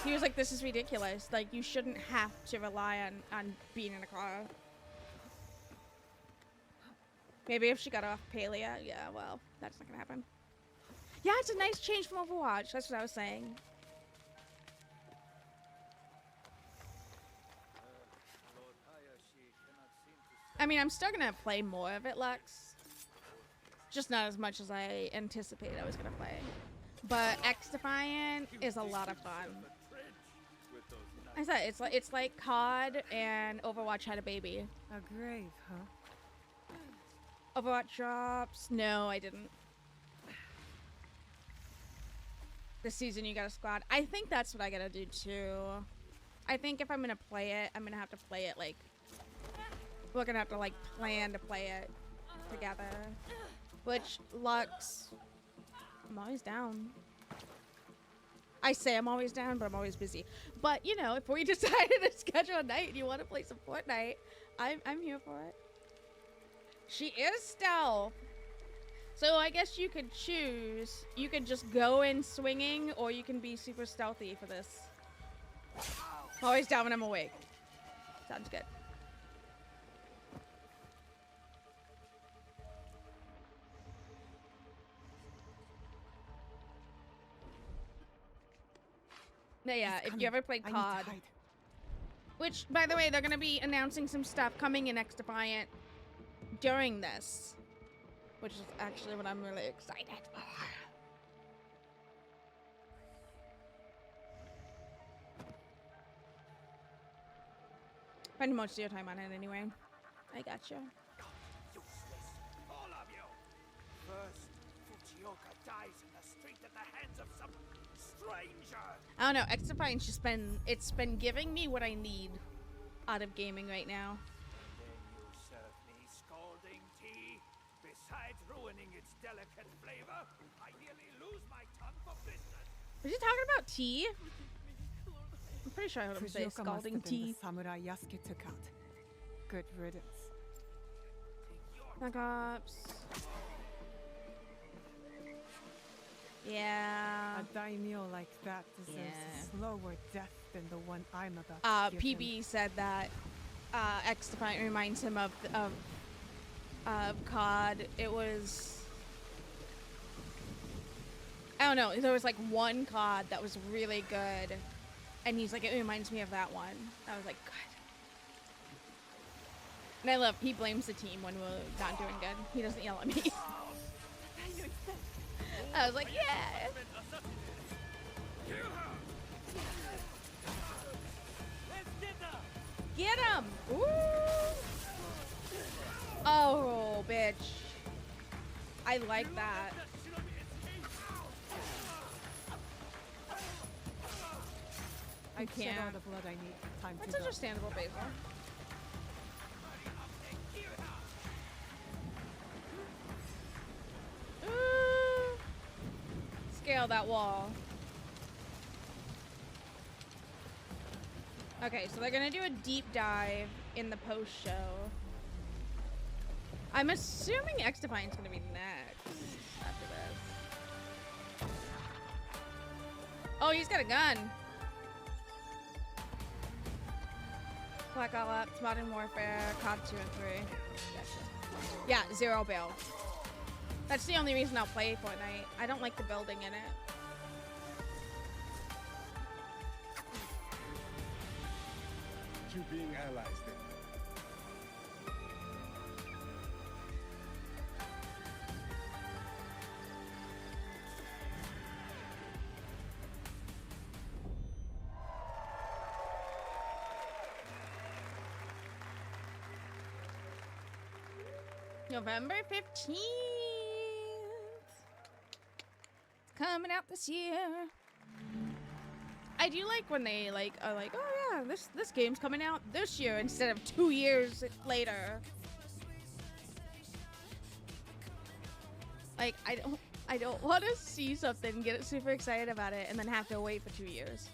He was like, "This is ridiculous. Like, you shouldn't have to rely on being in a car." Maybe if she got off Palia, yeah. Well, that's not gonna happen. Yeah, it's a nice change from Overwatch. That's what I was saying. I mean, I'm still gonna play more of it, Lux. Just not as much as I anticipated I was gonna play. But X Defiant is a lot of fun. I said it's like COD and Overwatch had a baby. A grave, huh? Overwatch drops. No, I didn't. This season you got a squad. I think that's what I gotta do too. I think if I'm gonna play it, I'm gonna have to play it like, we're gonna have to like plan to play it together. Which, Lux, I'm always down. I say I'm always down, but I'm always busy. But you know, if we decided to schedule a night and you want to play some Fortnite, I'm here for it. She is stealth. So I guess you could choose. You could just go in swinging, or you can be super stealthy for this. I'm always down when I'm awake. Sounds good. Yeah, if you ever played COD. Which, by the way, they're gonna be announcing some stuff coming in X Defiant during this. Which is actually what I'm really excited for. Spend most of your time on it anyway. I gotcha. Useless, all of you. First, Fujioka dies in the street at the hands of some stranger. I don't know, X Defiant's just been, it's been giving me what I need out of gaming right now. Then you serve me scalding tea. Besides ruining its delicate flavor, I nearly lose my tongue for business. Was he talking about tea? I'm pretty sure I heard him say Fujioka scalding must have been tea. the samurai Yasuke took out. Good riddance. Black Ops. Yeah. A daimyo like that deserves a slower death than the one I'm about to give PB him. said that X Defiant reminds him of COD. It was, I don't know, there was like one COD that was really good, and he's like, it reminds me of that one. I was like, good. And I love, he blames the team when we're not doing good. He doesn't yell at me. I was like, yeah. Get him! Ooh! Oh, bitch. I like that. I can't. shed all the blood I need. Time That's to go. understandable, Basil. Scale that wall. Okay, so they're gonna do a deep dive in the post show. I'm assuming X Defiant's gonna be next after this. Oh, he's got a gun. Black Ops, Modern Warfare, COD 2 and 3. Gotcha. Yeah, zero build. That's the only reason I'll play Fortnite. I don't like the building in it. You being allies then. November 15th. It's coming out this year. I do like when they like are like, oh yeah, this game's coming out this year instead of 2 years later. Like I don't want to see something, get super excited about it, and then have to wait for 2 years.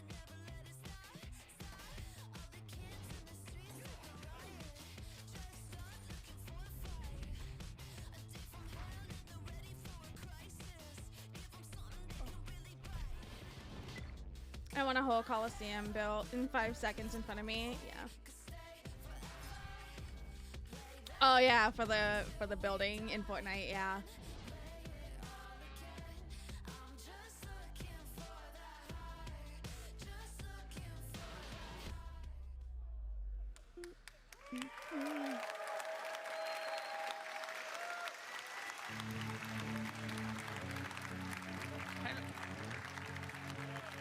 I want a whole Coliseum built in 5 seconds in front of me. Yeah. Oh yeah, for the building in Fortnite. Yeah.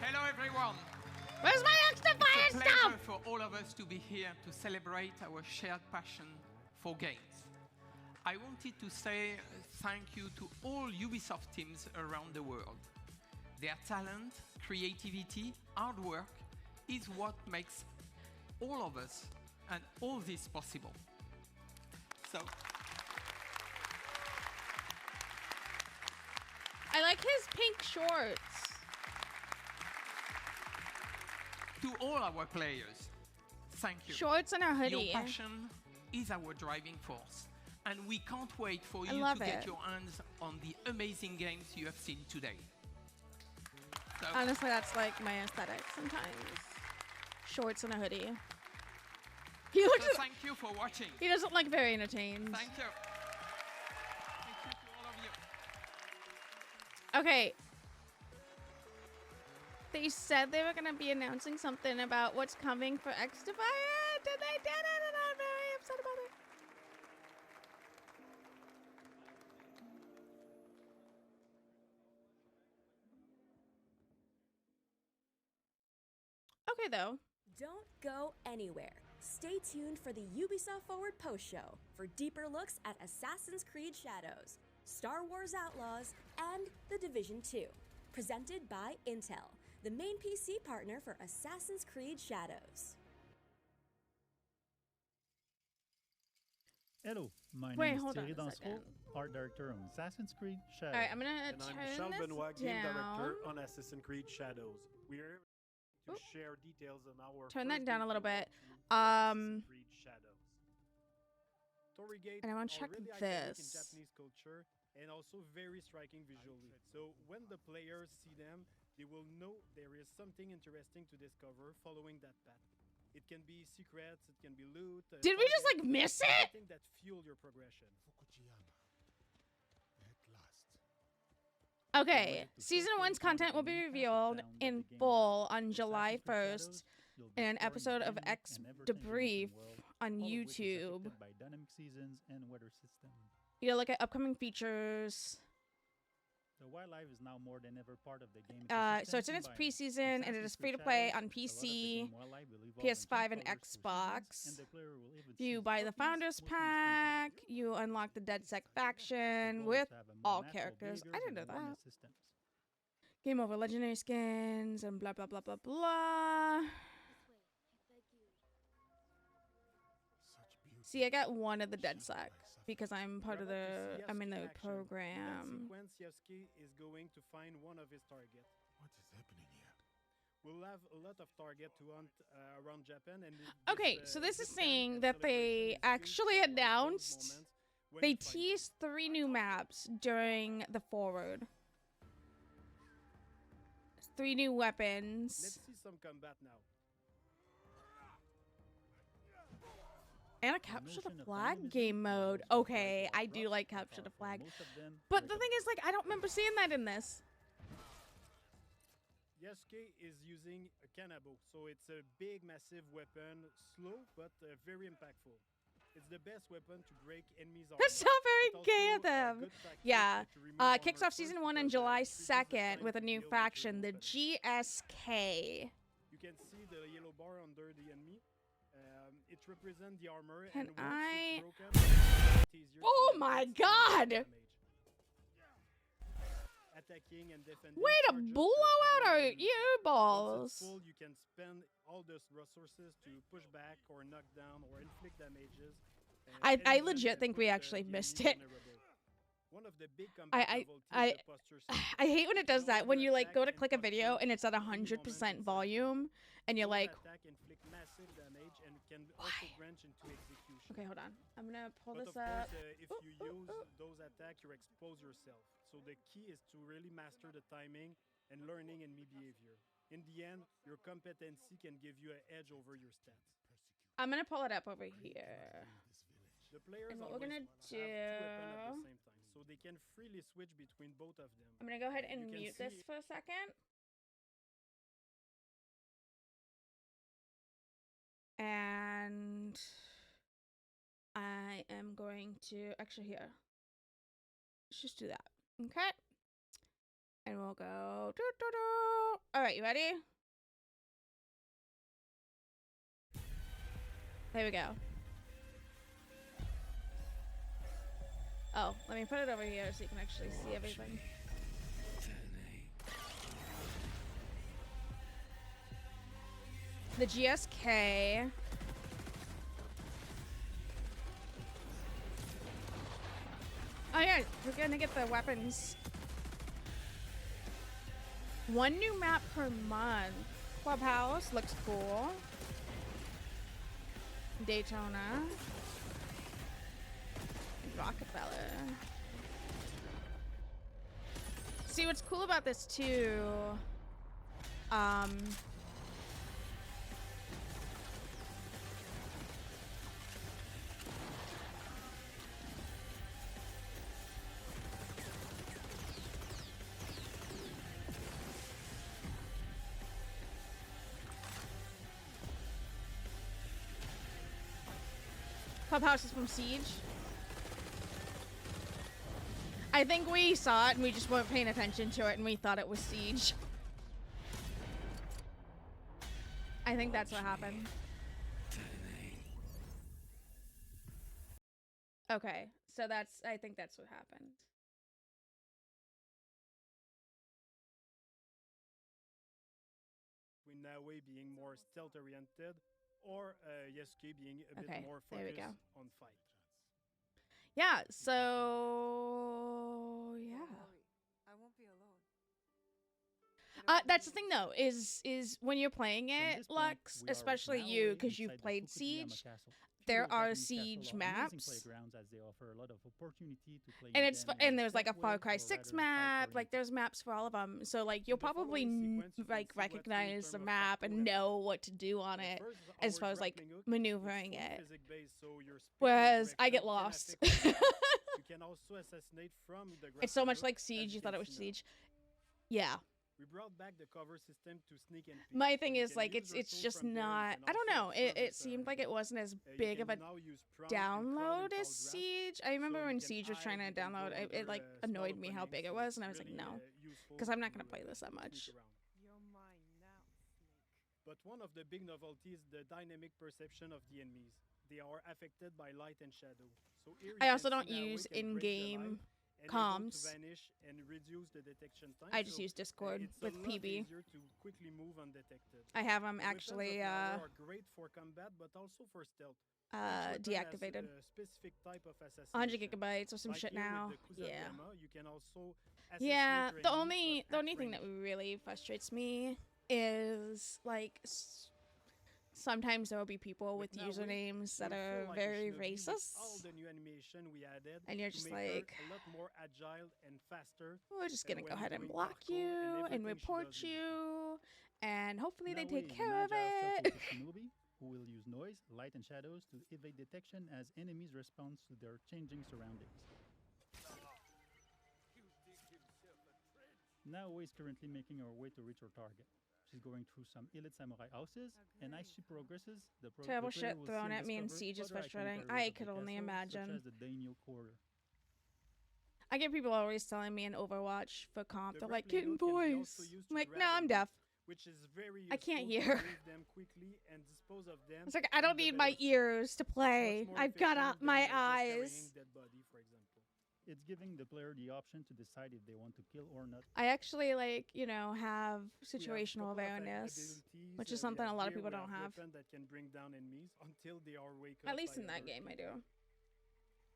Hello everyone. Where's my extra fire It's a stuff? pleasure for all of us to be here to celebrate our shared passion for games. I wanted to say thank you to all Ubisoft teams around the world. Their talent, creativity, hard work is what makes all of us and all this possible. So, I like his pink shorts. to all our players, thank you. Shorts and a hoodie. Your passion is our driving force, and we can't wait for I you love to get it. your hands on the amazing games you have seen today. So, Honestly, that's like my aesthetic sometimes. Shorts and a hoodie. He looks. so thank you for watching. He doesn't look very entertained. Thank you. Thank you to all of you. Okay. They said they were gonna be announcing something about what's coming for X-Defiant, and they did it, and I'm very upset about it. Okay, though. Don't go anywhere. Stay tuned for the Ubisoft Forward post show for deeper looks at Assassin's Creed Shadows, Star Wars Outlaws, and The Division 2. Presented by Intel, the main PC partner for Assassin's Creed Shadows. Hello, my Wait, name is hold on Thierry a Dansereau, second. art director on Assassin's Creed Shadows. Alright, I'm gonna And I'm turn Michel this Benoit, game director down. on Assassin's Creed Shadows. We are to share details on our Turn first that down a little gateway bit. to Assassin's Creed Shadows. Storygate And I wanna check already iconic in this. Japanese culture and also very striking visually. So when the players see them, they will know there is something interesting to discover following that path. It can be secrets, it can be loot. Did we just, like, miss it? Something that fuel your progression. Okay, Season 1's content will be revealed in full on July 1st in an episode of X Debrief on YouTube. By dynamic seasons and weather system. You look at upcoming features. The wildlife is now more than ever part of the game. So it's in its preseason, and it is free to play on PC, PS5, and Xbox. If you buy the Founders Pack, you unlock the DedSec faction with all characters. I didn't know that. Game over legendary skins and blah blah blah blah blah. See, I got one of the DedSec because I'm part of I'm in the program. Sequence, Yasuke is going to find one of his targets. What is happening here? We'll have a lot of target to hunt around Japan. And Okay, so this is saying that they actually announced, they teased 3 new maps during the Forward. 3 new weapons. Let's see some combat now. And a capture the flag game mode. Okay, I do like capture the flag. But the thing is, like, I don't remember seeing that in this. Yasuke is using a Kanabo, so it's a big, massive weapon, slow, but very impactful. It's the best weapon to break enemies' armor. That's not very gay of them. Yeah, kicks off Season 1 on July 2nd with a new faction, the GSK. You can see the yellow bar under the enemy. It represents the armor. Can and once I? it's broken, it's easier Oh to my defend god! damage. Attacking and defending Way to charges blow out our Once earballs! it's full, you can spend all the resources to push back or knock down or inflict damages. I Enemies legit and think put we the actually enemy missed it. vulnerable. One of the big combat novelties I is the posture system. I hate when it does that. When you like go to attack click a and video posture and it's at at any 100% volume, and you're Those like, attack inflict massive damage and can also branch into execution. okay, hold on. I'm gonna pull But this of up. course, if you use those attacks, you expose yourself. So the key is to really master the timing and learning enemy behavior. In the end, your competency can give you an edge over your stats. I'm gonna pull it up over here. The players And what we're always gonna have 2 weapons at the do- same time, so they can freely switch between both of them. I'm gonna go ahead and You can mute this see- for a second. And I am going to actually here. Let's just do that. Okay. And we'll go. All right, you ready? There we go. Oh, let me put it over here so you can actually see everything. The GSK. Oh yeah, we're gonna get the weapons. 1 new map per month. Clubhouse looks cool. Daytona. Rockefeller. See, what's cool about this too, Clubhouse is from Siege. I think we saw it and we just weren't paying attention to it and we thought it was Siege. I think that's what happened. Okay, so I think that's what happened. With Nawe being more stealth oriented, or Yasuke being a bit more focused on fight. Yeah, so yeah. I won't be alone. That's the thing though, is when you're playing it, Lux, especially you, because you've played Siege, there are Siege maps, and there's like a Far Cry 6 map, like there's maps for all of them, so like you'll probably like recognize the map and know what to do on it as far as like maneuvering it, whereas I get lost. It's so much like Siege, you thought it was Siege. Yeah. We brought back the cover system to sneak and peek. My thing is like it's just not, I don't know, it seemed like it wasn't as big of a download as Siege. I remember when Siege was trying to download, it like annoyed me how big it was, and I was like, no, because I'm not gonna play this that much. But one of the big novelties is the dynamic perception of the enemies. They are affected by light and shadow. So here I also don't use in-game comms. I just use Discord with PB. To quickly move undetected. I have them actually are great for combat, but also for stealth. Deactivated. Specific type of 100 gigabytes or some shit now. Yeah. You can also yeah. The only thing that really frustrates me is like sometimes there will be people with usernames that are very racist, and you're just like, we're just gonna go ahead and block you and report you, and hopefully they take care of it. Who will use noise, light, and shadows to evade detection as enemies respond to their changing surroundings. Now is currently making her way to reach her target. She's going through some elite samurai houses, and as she progresses, terrible shit thrown at me in Siege is frustrating. I could only imagine. I get people always telling me in Overwatch for comp, they're like, "Kitten boys." I'm like, no, I'm deaf. I can't hear. It's like, I don't need my ears to play. I've got my eyes. It's giving the player the option to decide if they want to kill or not. I actually, like, you know, have situational awareness, which is something a lot of people don't have. That can bring down enemies until they are wake up. At least in that game, I do.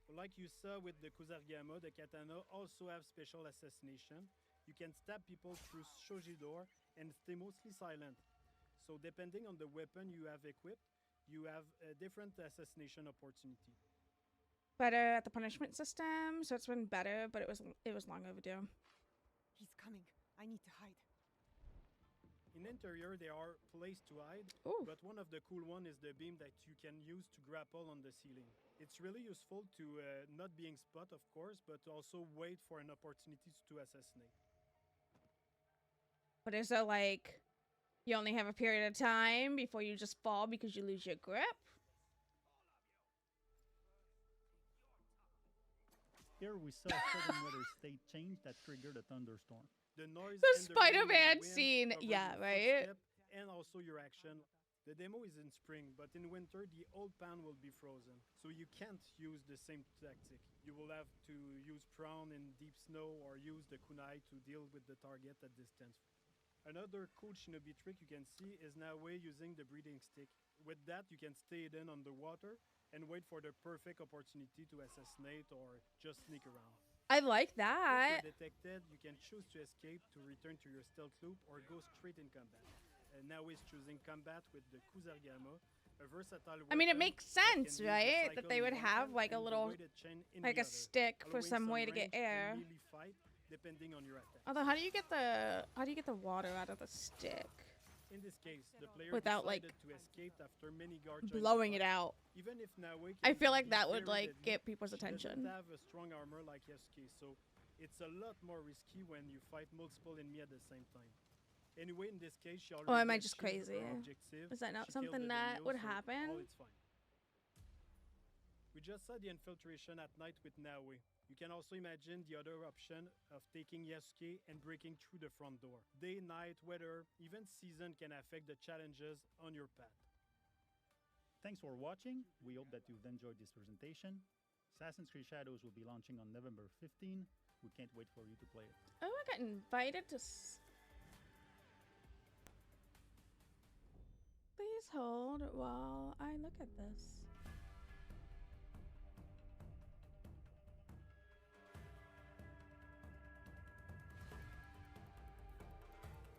Like you saw with the Kusarigama, the katana also have special assassination. You can stab people through shoji door and stay mostly silent. So depending on the weapon you have equipped, you have a different assassination opportunity. Better at the punishment system, so it's been better, but it was long overdue. He's coming. I need to hide. In interior, there are places to hide, but one of the cool one is the beam that you can use to grapple on the ceiling. It's really useful to not being spot, of course, but to also wait for an opportunity to assassinate. But is it like you only have a period of time before you just fall because you lose your grip? Here we saw a sudden weather state change that triggered a thunderstorm. The noise the Spider-Man scene, yeah, right? And also your action. The demo is in spring, but in winter the old pan will be frozen, so you can't use the same tactic. You will have to use prawn in deep snow or use the kunai to deal with the target at distance. Another cool shinobi trick you can see is Nawe using the breathing stick. With that, you can stay hidden underwater and wait for the perfect opportunity to assassinate or just sneak around. I like that. If you're detected, you can choose to escape to return to your stealth loop or go straight in combat. Now is choosing combat with the Kusarigama, a versatile weapon. I mean, it makes sense, right? That they would have like a little, like a stick for some way to get air. Depending on your attack. Although, how do you get the water out of the stick? In this case, the player without like to escape after many guards blowing it out. Even if Nawe I feel like that would like get people's attention. Doesn't have a strong armor like Yasuke, so it's a lot more risky when you fight multiple enemies at the same time. Anyway, in this case, she already am I just crazy? Is that not something that would happen? Oh, it's fine. We just saw the infiltration at night with Naue. You can also imagine the other option of taking Yasuke and breaking through the front door. Day, night, weather, even season can affect the challenges on your path. Thanks for watching. We hope that you've enjoyed this presentation. Assassin's Creed Shadows will be launching on November 15. We can't wait for you to play it. Oh, I got invited to... Please hold while I look at this.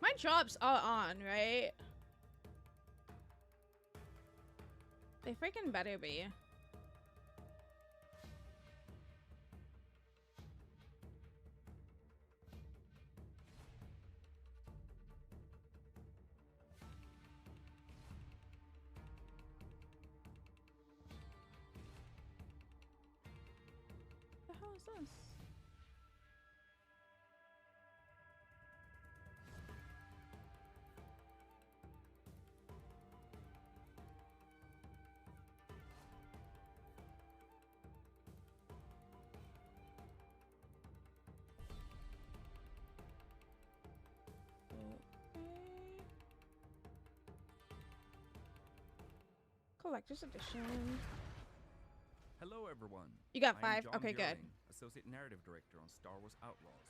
My jobs are on, right? They freaking better be. What the hell is this? Collector's Edition. Hello, everyone. You got I'm 5? John Okay, good. Bierling, Associate Narrative Director on Star Wars Outlaws,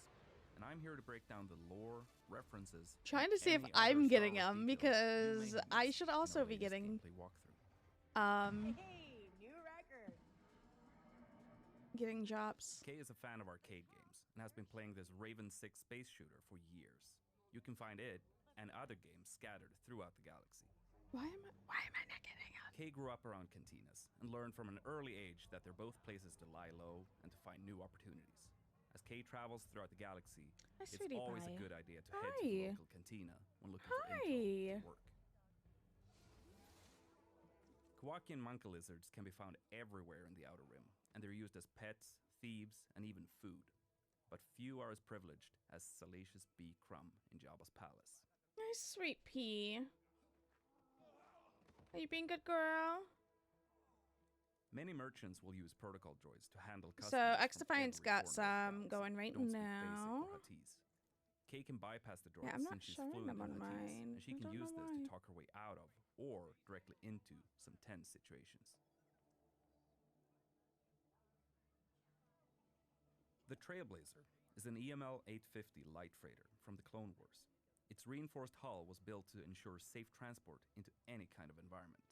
and I'm here to break down the lore, references, Trying to see if any other I'm Star getting Wars them details you because may have I missed should in our also be latest getting gameplay walkthrough. New record. getting jobs. Kay is a fan of arcade games and has been playing this Raven 6 space shooter for years. You can find it and other games scattered throughout the galaxy. Why am I not getting it? Kay grew up around cantinas and learned from an early age that they're both places to lie low and to find new opportunities. As Kay travels throughout the galaxy, Hi, it's sweetie always pie. a good idea to head to the Hi. local cantina when looking for intel Hi. for work. Kowakian monka lizards can be found everywhere in the Outer Rim, and they're used as pets, thieves, and even food. But few are as privileged as Salacious B. Crumb in Jabba's palace. Nice, sweet pea. Are you being good, girl? Many merchants will use protocol droids to handle So customers X from Defiance every got corner of the some galaxy going right who don't speak now. basic or Huttese. Kay can bypass the droids Yeah, I'm not since she's showing fluent them in on Huttese, mine. and she I can don't use know this to why. talk her way out of or directly into some tense situations. The Trailblazer is an EML 850 light freighter from the Clone Wars. Its reinforced hull was built to ensure safe transport into any kind of environment.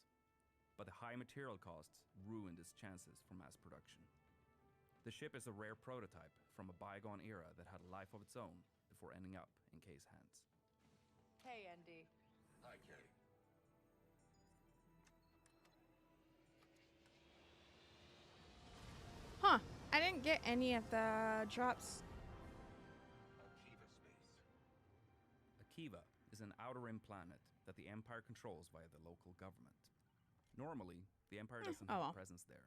But the high material costs ruined its chances for mass production. The ship is a rare prototype from a bygone era that had a life of its own before ending up in Kay's hands. Hey, Andy. Hi, Kay. Huh. I didn't get any of the drops. Akiva space. Akiva is an outer rim planet that the Empire controls via the local government. Normally, the Empire doesn't have a presence there,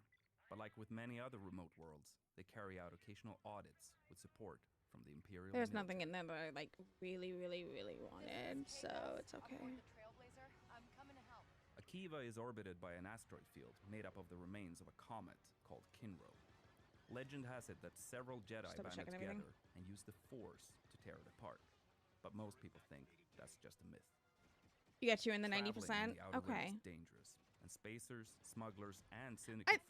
but like with many other remote worlds, they carry out occasional audits with support from the Imperial There's military. nothing in there that I like really wanted, so it's okay. Trailblazer, I'm coming to help. Akiva is orbited by an asteroid field made up of the remains of a comet called Kinro. Legend has it that several Jedi Just double banded checking everything. together and used the Force to tear it apart, but most people think that's just a myth. You got you in the Traveling 90%? in the Outer Rim Okay. is dangerous, and spacers, smugglers, and syndicate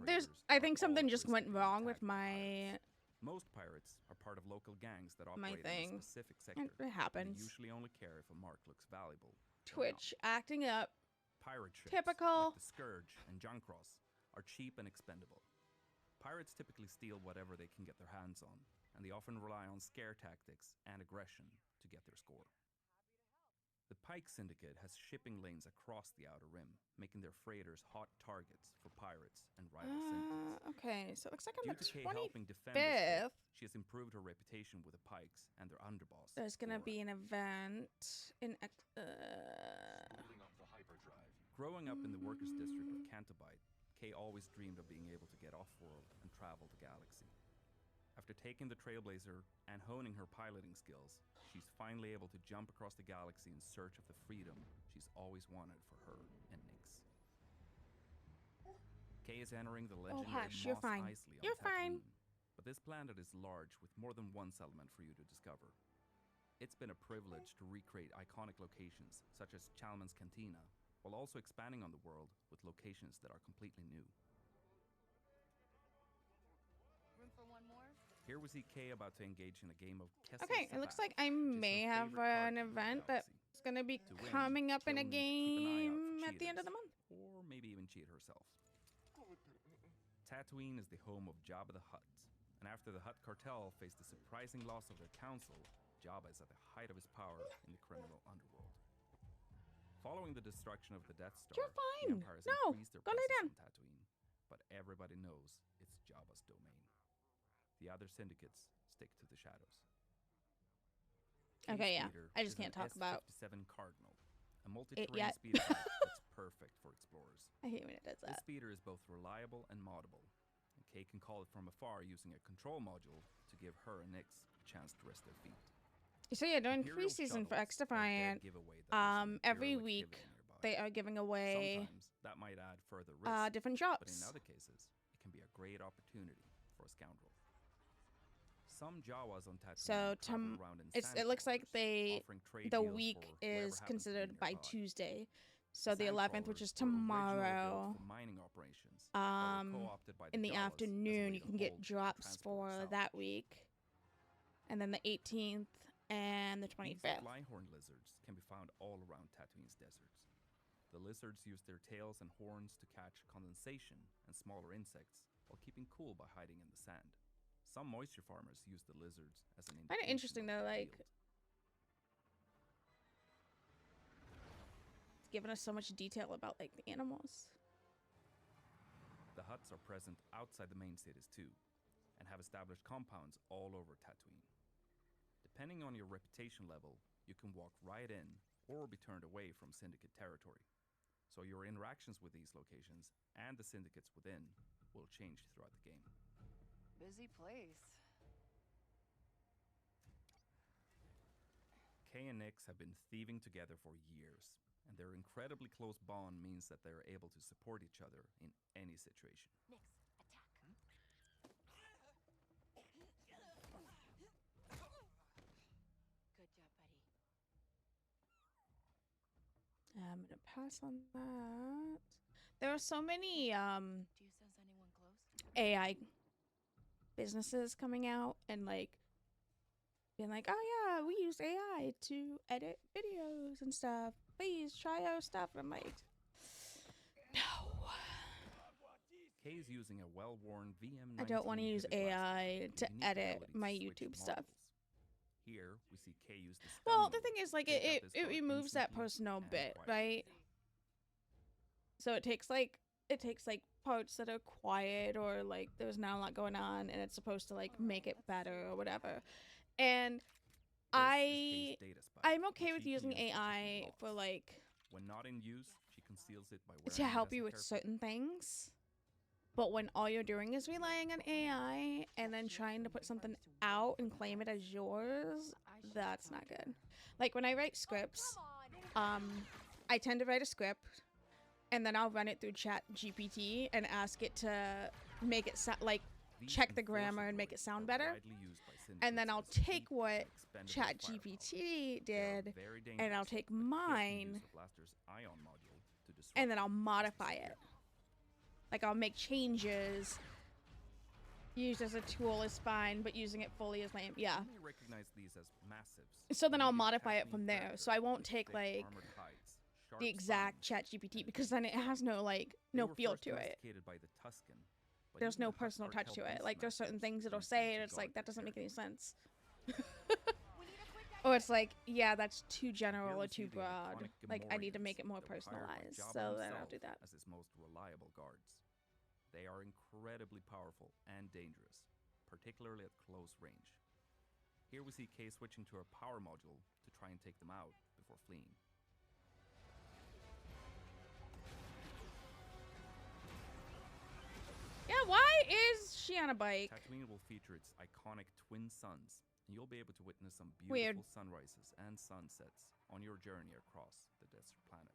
I think something just went wrong with my Most pirates are part of local gangs that My operate in thing. a specific sector. It happens. They usually only care if a mark looks valuable. Twitch acting up. Pirate ships, Typical. like the Scourge and Junkross, are cheap and expendable. Pirates typically steal whatever they can get their hands on, and they often rely on scare tactics and aggression to get their score. The Pike Syndicate has shipping lanes across the Outer Rim, making their freighters hot targets for pirates and rival syndicates. Okay, so it looks like on Due the to Kay helping defend this 25th, ship, she has improved her reputation with the Pikes and their underboss. there's gonna be an event in Moving up the hyperdrive. Growing up in the workers' district of Cantabite, Kay always dreamed of being able to get off-world and travel the galaxy. After taking the Trailblazer and honing her piloting skills, she's finally able to jump across the galaxy in search of the freedom she's always wanted for her and Nyx. Kay is entering the Oh, legendary hush, you're Mos fine. Eisley on You're fine. Tatooine. But this planet is large with more than one settlement for you to discover. It's been a privilege to recreate iconic locations such as Chalmun's Cantina, while also expanding on the world with locations that are completely new. Room for one more? Here we see Kay about to engage in a game of Kessel Okay, it looks Sabacc, like I may have an event that's gonna be coming up in a game at the end of the month. Or maybe even cheat herself. Tatooine is the home of Jabba the Hutt, and after the Hutt cartel faced the surprising loss of their council, Jabba is at the height of his power in the criminal underworld. Following the destruction of the Death Star, You're fine. the Empire has No, increased their go lay presence down. on Tatooine, but everybody knows it's Jabba's domain. The other syndicates stick to the shadows. Okay, yeah. Speeder I just is an can't talk about S57 Cardinal, a it multi-terrain yet. speeder bike that's perfect for explorers. I hate when it does This that. speeder is both reliable and moddable, and Kay can call it from afar using a control module to give her and Nyx a chance to rest their feet. So yeah, during Imperial preseason for shuttles X are their Defiant, giveaway that there's an every Imperial week exhibit nearby. they are giving away Sometimes that might add further risk, different but in jobs. other cases, it can be a great opportunity for a scoundrel. Some Jawas on Tatooine So travel around in it looks like offering trade the deals week for whoever is happens to be considered by nearby. Tuesday. So the Sand 11th, which is crawlers were originally tomorrow, built for mining operations, but were co-opted by in the Jawas as a afternoon, way you to can get hold and drops transport for south. that week. And then the 18th and the These 25th. flyhorn lizards can be found all around Tatooine's deserts. The lizards use their tails and horns to catch condensation and smaller insects while keeping cool by hiding in the sand. Some moisture farmers use the lizards as an Kind of interesting though, like it's giving us so much detail about like the animals. The Hutts are present outside the main cities too, and have established compounds all over Tatooine. Depending on your reputation level, you can walk right in or be turned away from Syndicate territory. So your interactions with these locations and the syndicates within will change throughout the game. Busy place. Kay and Nyx have been thieving together for years, and their incredibly close bond means that they are able to support each other in any situation. Nyx, attack. Good job, buddy. I'm gonna pass on that. There are so many Do you sense anyone close? AI businesses coming out and like being like, oh yeah, we use AI to edit videos and stuff. Please try our stuff. And I'm like, no. Kay's using a well-worn VM. I don't want to use AI to edit my YouTube stuff. Here we see Kay use the Well, the thing is, like, it removes that personal bit, right? So it takes like parts that are quiet or like there's not a lot going on, and it's supposed to like make it better or whatever. And I'm okay with using AI for like when not in use, she conceals it by to help you with certain things. But when all you're doing is relying on AI and then trying to put something out and claim it as yours, that's not good. Like when I write scripts, I tend to write a script and then I'll run it through Chat GPT and ask it to make it like check the grammar and make it sound better. And then I'll take what Chat GPT did and I'll take mine and then I'll modify it. Like I'll make changes. Used as a tool is fine, but using it fully is lame. Yeah. You may recognize these as massives. So then I'll modify it from there. So I won't take like the exact Chat GPT because then it has no feel to it. By the Tusken, There's no personal touch to it. Like there's certain things it'll say and it's like that doesn't make any sense. Or it's like, yeah, that's too general or too broad. Like I need to make it more personalized. So then I'll do that. As its most reliable guards. They are incredibly powerful and dangerous, particularly at close range. Here we see Kay switching to her power module to try and take them out before fleeing. Yeah, why is she on a bike? Tatooine will feature its iconic twin suns, and you'll be able to witness some beautiful Weird. sunrises and sunsets on your journey across the desert planet.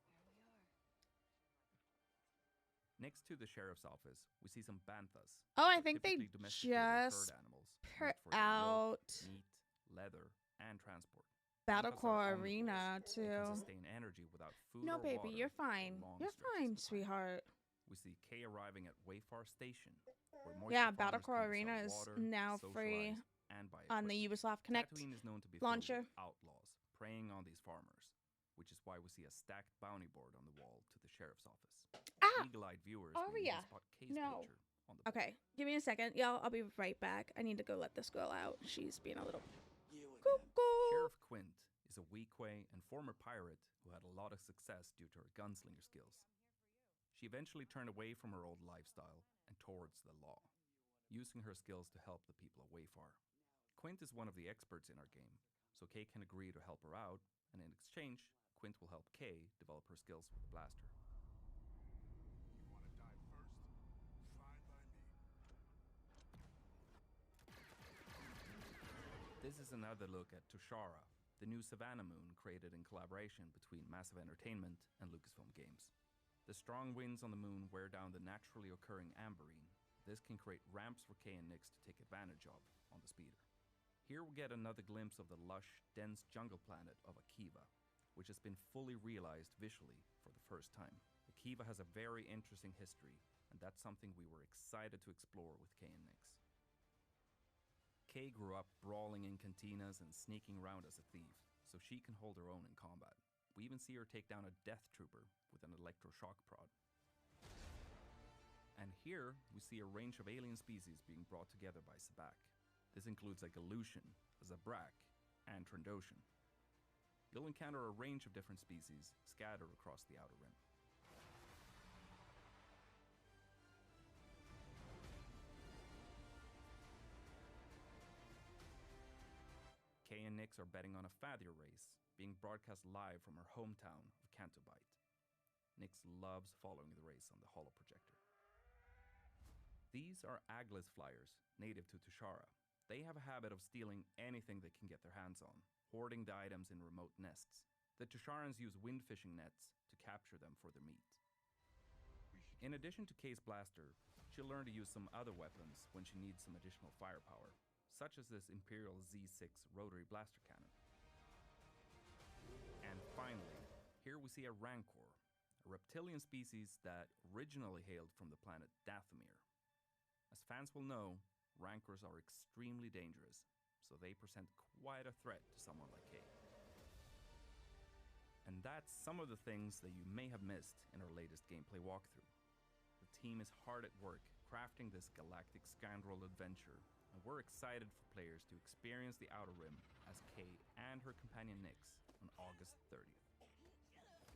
Next to the sheriff's office, we see some banthas. Oh, I think they typically domesticated just herd animals put used for their milk, out meat, leather, and transport. Battle Banthas are Core omnivores Arena and can too. sustain energy without food No, or baby, water you're for fine. long You're stretches fine, of time. sweetheart. We see Kay arriving at Wayfar Station, where Yeah, moisture Battle farmers Core come to Arena sell is water, now free socialize, and buy on the equipment. Ubisoft Connect Tatooine is known to be launcher. filled with outlaws preying on these farmers, which is why we see a stacked bounty board on the wall to the sheriff's office. Ah! Eagle-eyed viewers may Aria. even spot Kay's No. picture on the board. Okay, give me a second, y'all. I'll be right back. I need to go let this girl out. She's being a little cuckoo. Sheriff Quint is a Weequay and former pirate who had a lot of success due to her gunslinger skills. She eventually turned away from her old lifestyle and towards the law, using her skills to help the people of Wayfar. Quint is one of the experts in our game, so Kay can agree to help her out, and in exchange, Quint will help Kay develop her skills with the blaster. This is another look at Tushara, the new Savannah moon created in collaboration between Massive Entertainment and Lucasfilm Games. The strong winds on the moon wear down the naturally occurring amberine. This can create ramps for Kay and Nyx to take advantage of on the speeder. Here we get another glimpse of the lush, dense jungle planet of Akiva, which has been fully realized visually for the first time. Akiva has a very interesting history, and that's something we were excited to explore with Kay and Nyx. Kay grew up brawling in cantinas and sneaking around as a thief, so she can hold her own in combat. We even see her take down a death trooper with an electroshock prod. And here, we see a range of alien species being brought together by Sabak. This includes a Galushan, a Zabrak, and Trandoshan. You'll encounter a range of different species scattered across the Outer Rim. Kay and Nyx are betting on a Fathier race, being broadcast live from her hometown of Cantobite. Nyx loves following the race on the holo projector. These are Aglis flyers, native to Tushara. They have a habit of stealing anything they can get their hands on, hoarding the items in remote nests. The Tusharans use wind fishing nets to capture them for their meat. In addition to Kay's blaster, she'll learn to use some other weapons when she needs some additional firepower, such as this Imperial Z6 rotary blaster cannon. And finally, here we see a Rancor, a reptilian species that originally hailed from the planet Dathomir. As fans will know, Rancors are extremely dangerous, so they present quite a threat to someone like Kay. And that's some of the things that you may have missed in our latest gameplay walkthrough. The team is hard at work crafting this galactic scoundrel adventure, and we're excited for players to experience the Outer Rim as Kay and her companion Nyx on August 30th.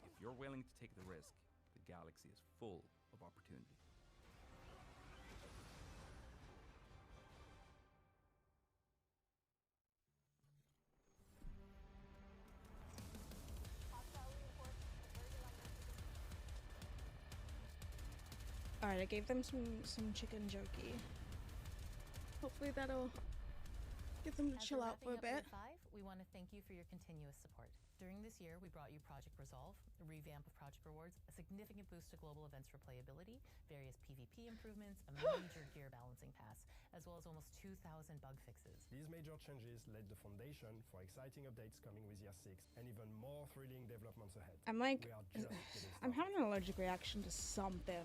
If you're willing to take the risk, the galaxy is full of opportunity. Alright, I gave them some chicken jerky. Hopefully that'll get them to As chill we're out for a wrapping bit. up Year 5, we want to thank you for your continuous support. During this year, we brought you Project Resolve, a revamp of Project Rewards, a significant boost to global events replayability, various PvP improvements, a major gear balancing pass, as well as almost 2,000 bug fixes. These major changes laid the foundation for exciting updates coming with Year 6 and even more thrilling developments ahead. I'm like, We are just getting I'm started. having an allergic reaction to something.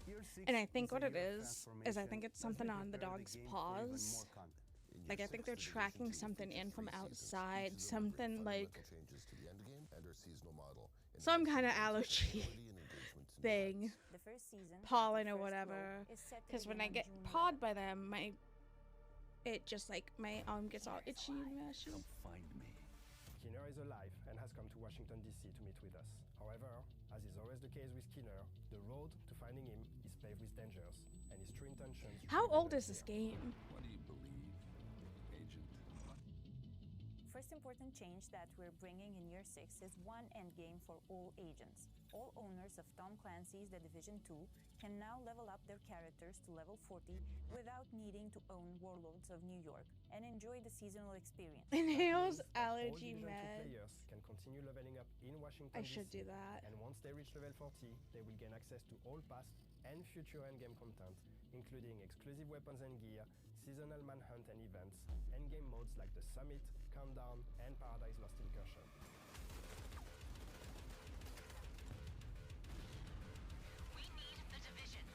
Year 6 And I think is what a it year of is I transformation think it's as we something on the prepare dog's game for even paws. more content. In Like I Year think 6, they're the Division tracking 2 something in features from 3 seasons, outside, each something delivering like fundamental changes to the endgame and our seasonal model, some kind of enhancing allergy usability and engagement to new thing, audience. The first season, pollen or First whatever. Glow, is set to Because when I begin get on June pawed by them, it just like my arm gets all itchy and mashy. Find me. Skinner is alive and has come to Washington, D.C. to meet with us. However, as is always the case with Skinner, the road to finding him is paved with dangers, and his true intentions... How remain old is this unclear. game? What do you believe, Agent? First important change that we're bringing in Year 6 is one endgame for all agents. All owners of Tom Clancy's The Division 2 can now level up their characters to level 40 without needing to own Warlords of New York and enjoy the seasonal experience. Inhales All allergy Division 2 med. players can continue leveling up in Washington, I should DC, do that. and once they reach level 40, they will gain access to all past and future endgame content, including exclusive weapons and gear, seasonal manhunt and events, endgame modes like the Summit, Countdown, and Paradise Lost Incursion. We need the Division.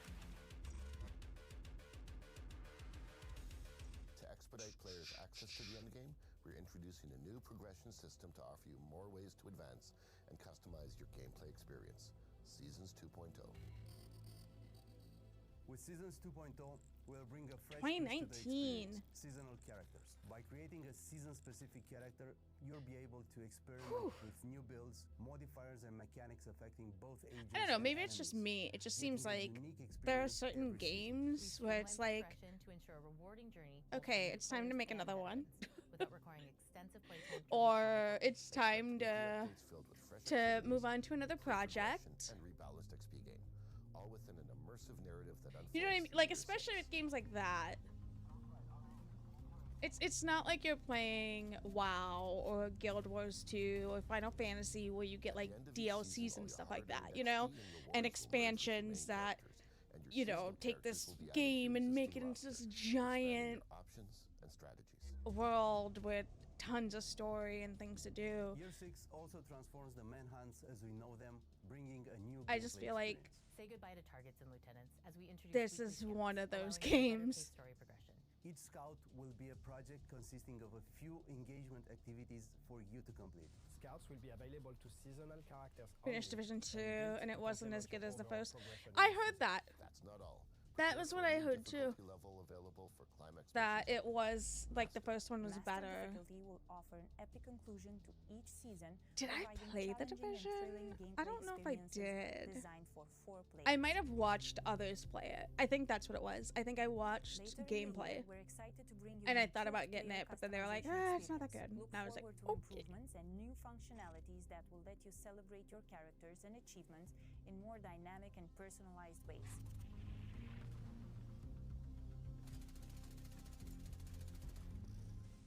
To expedite players' access to the endgame, we're introducing a new progression system to offer you more ways to advance and customize your gameplay experience. Seasons 2.0. With Seasons 2.0, we'll bring a fresh 2019. seasonal characters. By creating a season-specific character, you'll be able to experiment with new builds, modifiers, and mechanics affecting both ages. I don't know, and maybe it's just enemies. me. It just You seems can get like unique there are experience certain every season. games where it's like, To ensure a rewarding journey okay, it's time to make another one. without requiring extensive playtime. Or it's time to move on to another project. And rebalanced XP game, all within an immersive narrative that unfolds. You know what I mean? Like, especially with games like that. It's not like you're playing WoW or Guild Wars 2 or Final Fantasy where you get like DLCs and stuff like that, you know? And expansions that, you know, take this game and make it into this giant options and strategies. world with tons of story and things to do. Year 6 also transforms the manhunts as we know them, bringing a new I just gameplay feel like experience. Say goodbye to targets and lieutenants as we introduce this weekly is scouts, one of those allowing for better games. paced story progression. Each scout will be a project consisting of a few engagement activities for you to complete. Scouts will be available to seasonal characters. Finished only, Division 2 built and to it wasn't as complement good as the overall first. progression I in heard that. That's not all. That was what I heard too. Level available for climax That it was like the first one was Master better. difficulty will offer an epic conclusion to each season. Did I providing play the challenging and thrilling Division? I gameplay don't know if I experiences did. Designed for 4 players. I might have watched others play it. I think that's what it was. I think I watched Later in the gameplay. year, we're excited to bring you And I an thought improved about getting player it, but then they were like, customization it's not that good. experience. And I was like, Look forward to okay. improvements and new functionalities that will let you celebrate your characters and achievements in more dynamic and personalized ways.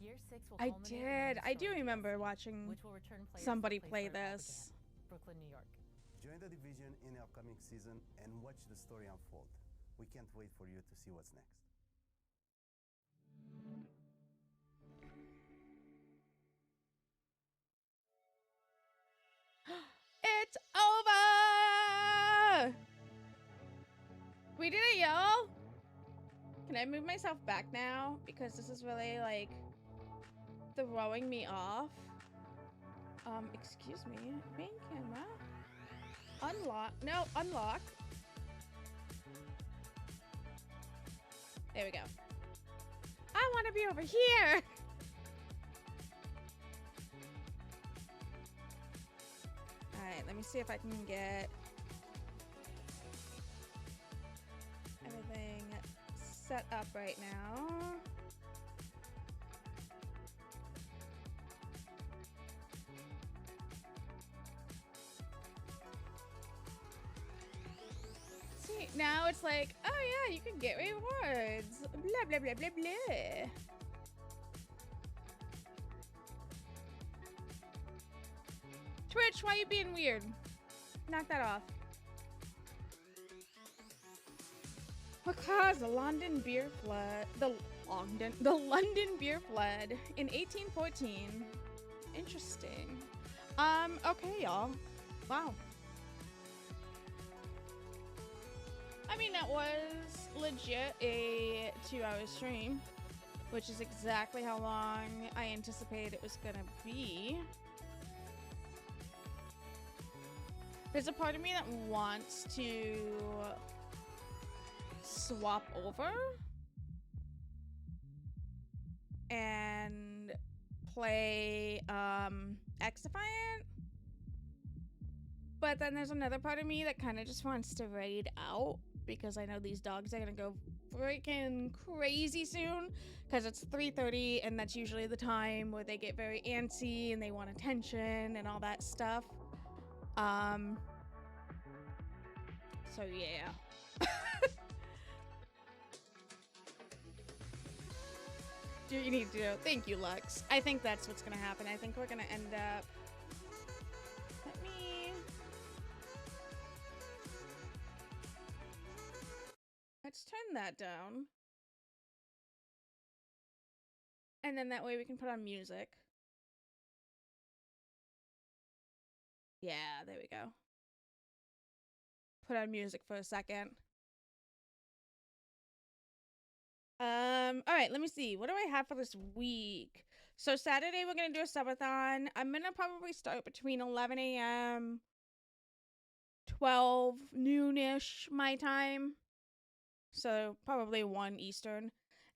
Year 6 will I culminate in did. a new I do story remember DLC, watching which will return players to somebody the place play where it all this. began, Brooklyn, New York. Join the Division in the upcoming season and watch the story unfold. We can't wait for you to see what's next. It's over! We did it, y'all! Can I move myself back now? Because this is really, like, throwing me off. Excuse me. Main camera. Unlock. No, unlock. There we go. I want to be over here! Alright, let me see if I can get everything set up right now. See, now it's like, oh yeah, you can get rewards. Blah, blah, blah, blah, blah. Twitch, why you being weird? Knock that off. Because the London beer flood, the London beer flood in 1814. Interesting. Okay, y'all. Wow. I mean, that was legit a 2-hour stream, which is exactly how long I anticipated it was gonna be. There's a part of me that wants to swap over and play X-Defiant, but then there's another part of me that kind of just wants to raid out because I know these dogs are gonna go freaking crazy soon because it's 3:30 and that's usually the time where they get very antsy and they want attention and all that stuff. So yeah. Do you need to? Thank you, Lux. I think that's what's gonna happen. I think we're gonna end up. Let's turn that down. And then that way we can put on music. Yeah, there we go. Put on music for a second. All right, let me see. What do I have for this week? So Saturday we're gonna do a subathon. I'm gonna probably start between 11 a.m. 12 noonish my time. So probably 1 Eastern.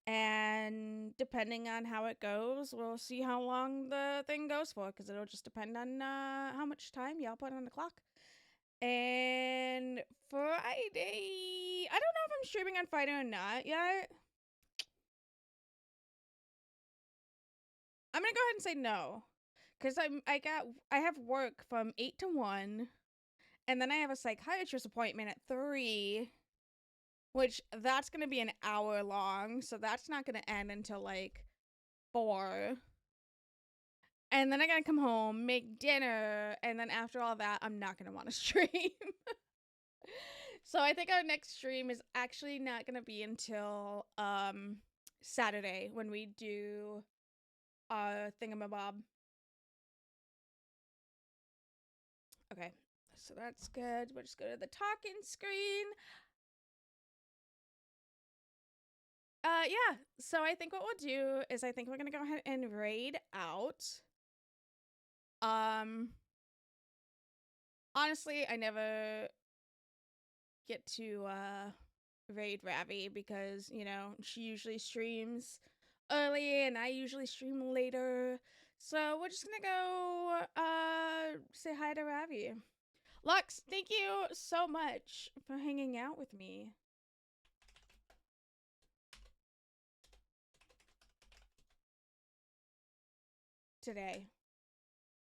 And depending on how it goes, we'll see how long the thing goes for, because it'll just depend on how much time y'all put on the clock. And Friday, I don't know if I'm streaming on Friday or not yet. I'm gonna go ahead and say no, because I have work from 8 to 1, and then I have a psychiatrist appointment at 3, which that's gonna be an hour long, so that's not gonna end until like 4. And then I gotta come home, make dinner, and then after all that, I'm not gonna want to stream. So I think our next stream is actually not gonna be until Saturday when we do thingamabob. Okay, so that's good. We'll just go to the talking screen. Yeah, so I think what we'll do is I think we're gonna go ahead and raid out. Honestly, I never get to raid Ravi because, you know, she usually streams early and I usually stream later. So we're just gonna go say hi to Ravi. Lux, thank you so much for hanging out with me. Today.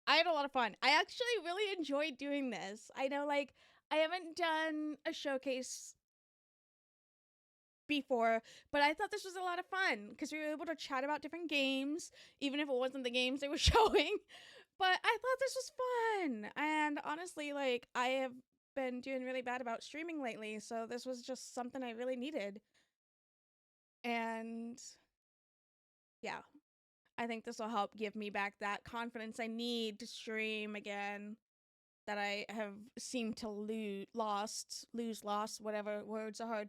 I had a lot of fun. I actually really enjoyed doing this. I know, like, I haven't done a showcase before, but I thought this was a lot of fun because we were able to chat about different games, even if it wasn't the games they were showing. But I thought this was fun. And honestly, like, I have been doing really bad about streaming lately, so this was just something I really needed. And yeah. I think this will help give me back that confidence I need to stream again that I have seemed to lose, whatever words are hard.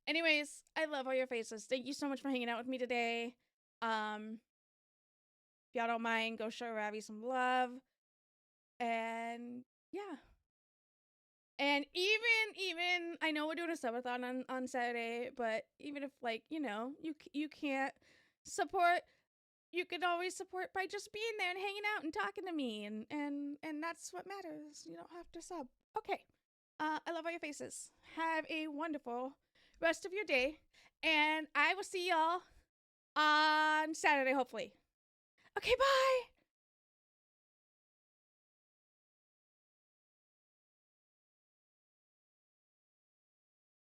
Anyways, I love all your faces. Thank you so much for hanging out with me today. If y'all don't mind, go show Ravi some love. And yeah. And even I know we're doing a subathon on Saturday, but even if, like, you know, you can't support, you can always support by just being there and hanging out and talking to me, and that's what matters. You don't have to sub. Okay. I love all your faces. Have a wonderful rest of your day, and I will see y'all on Saturday, hopefully. Okay, bye!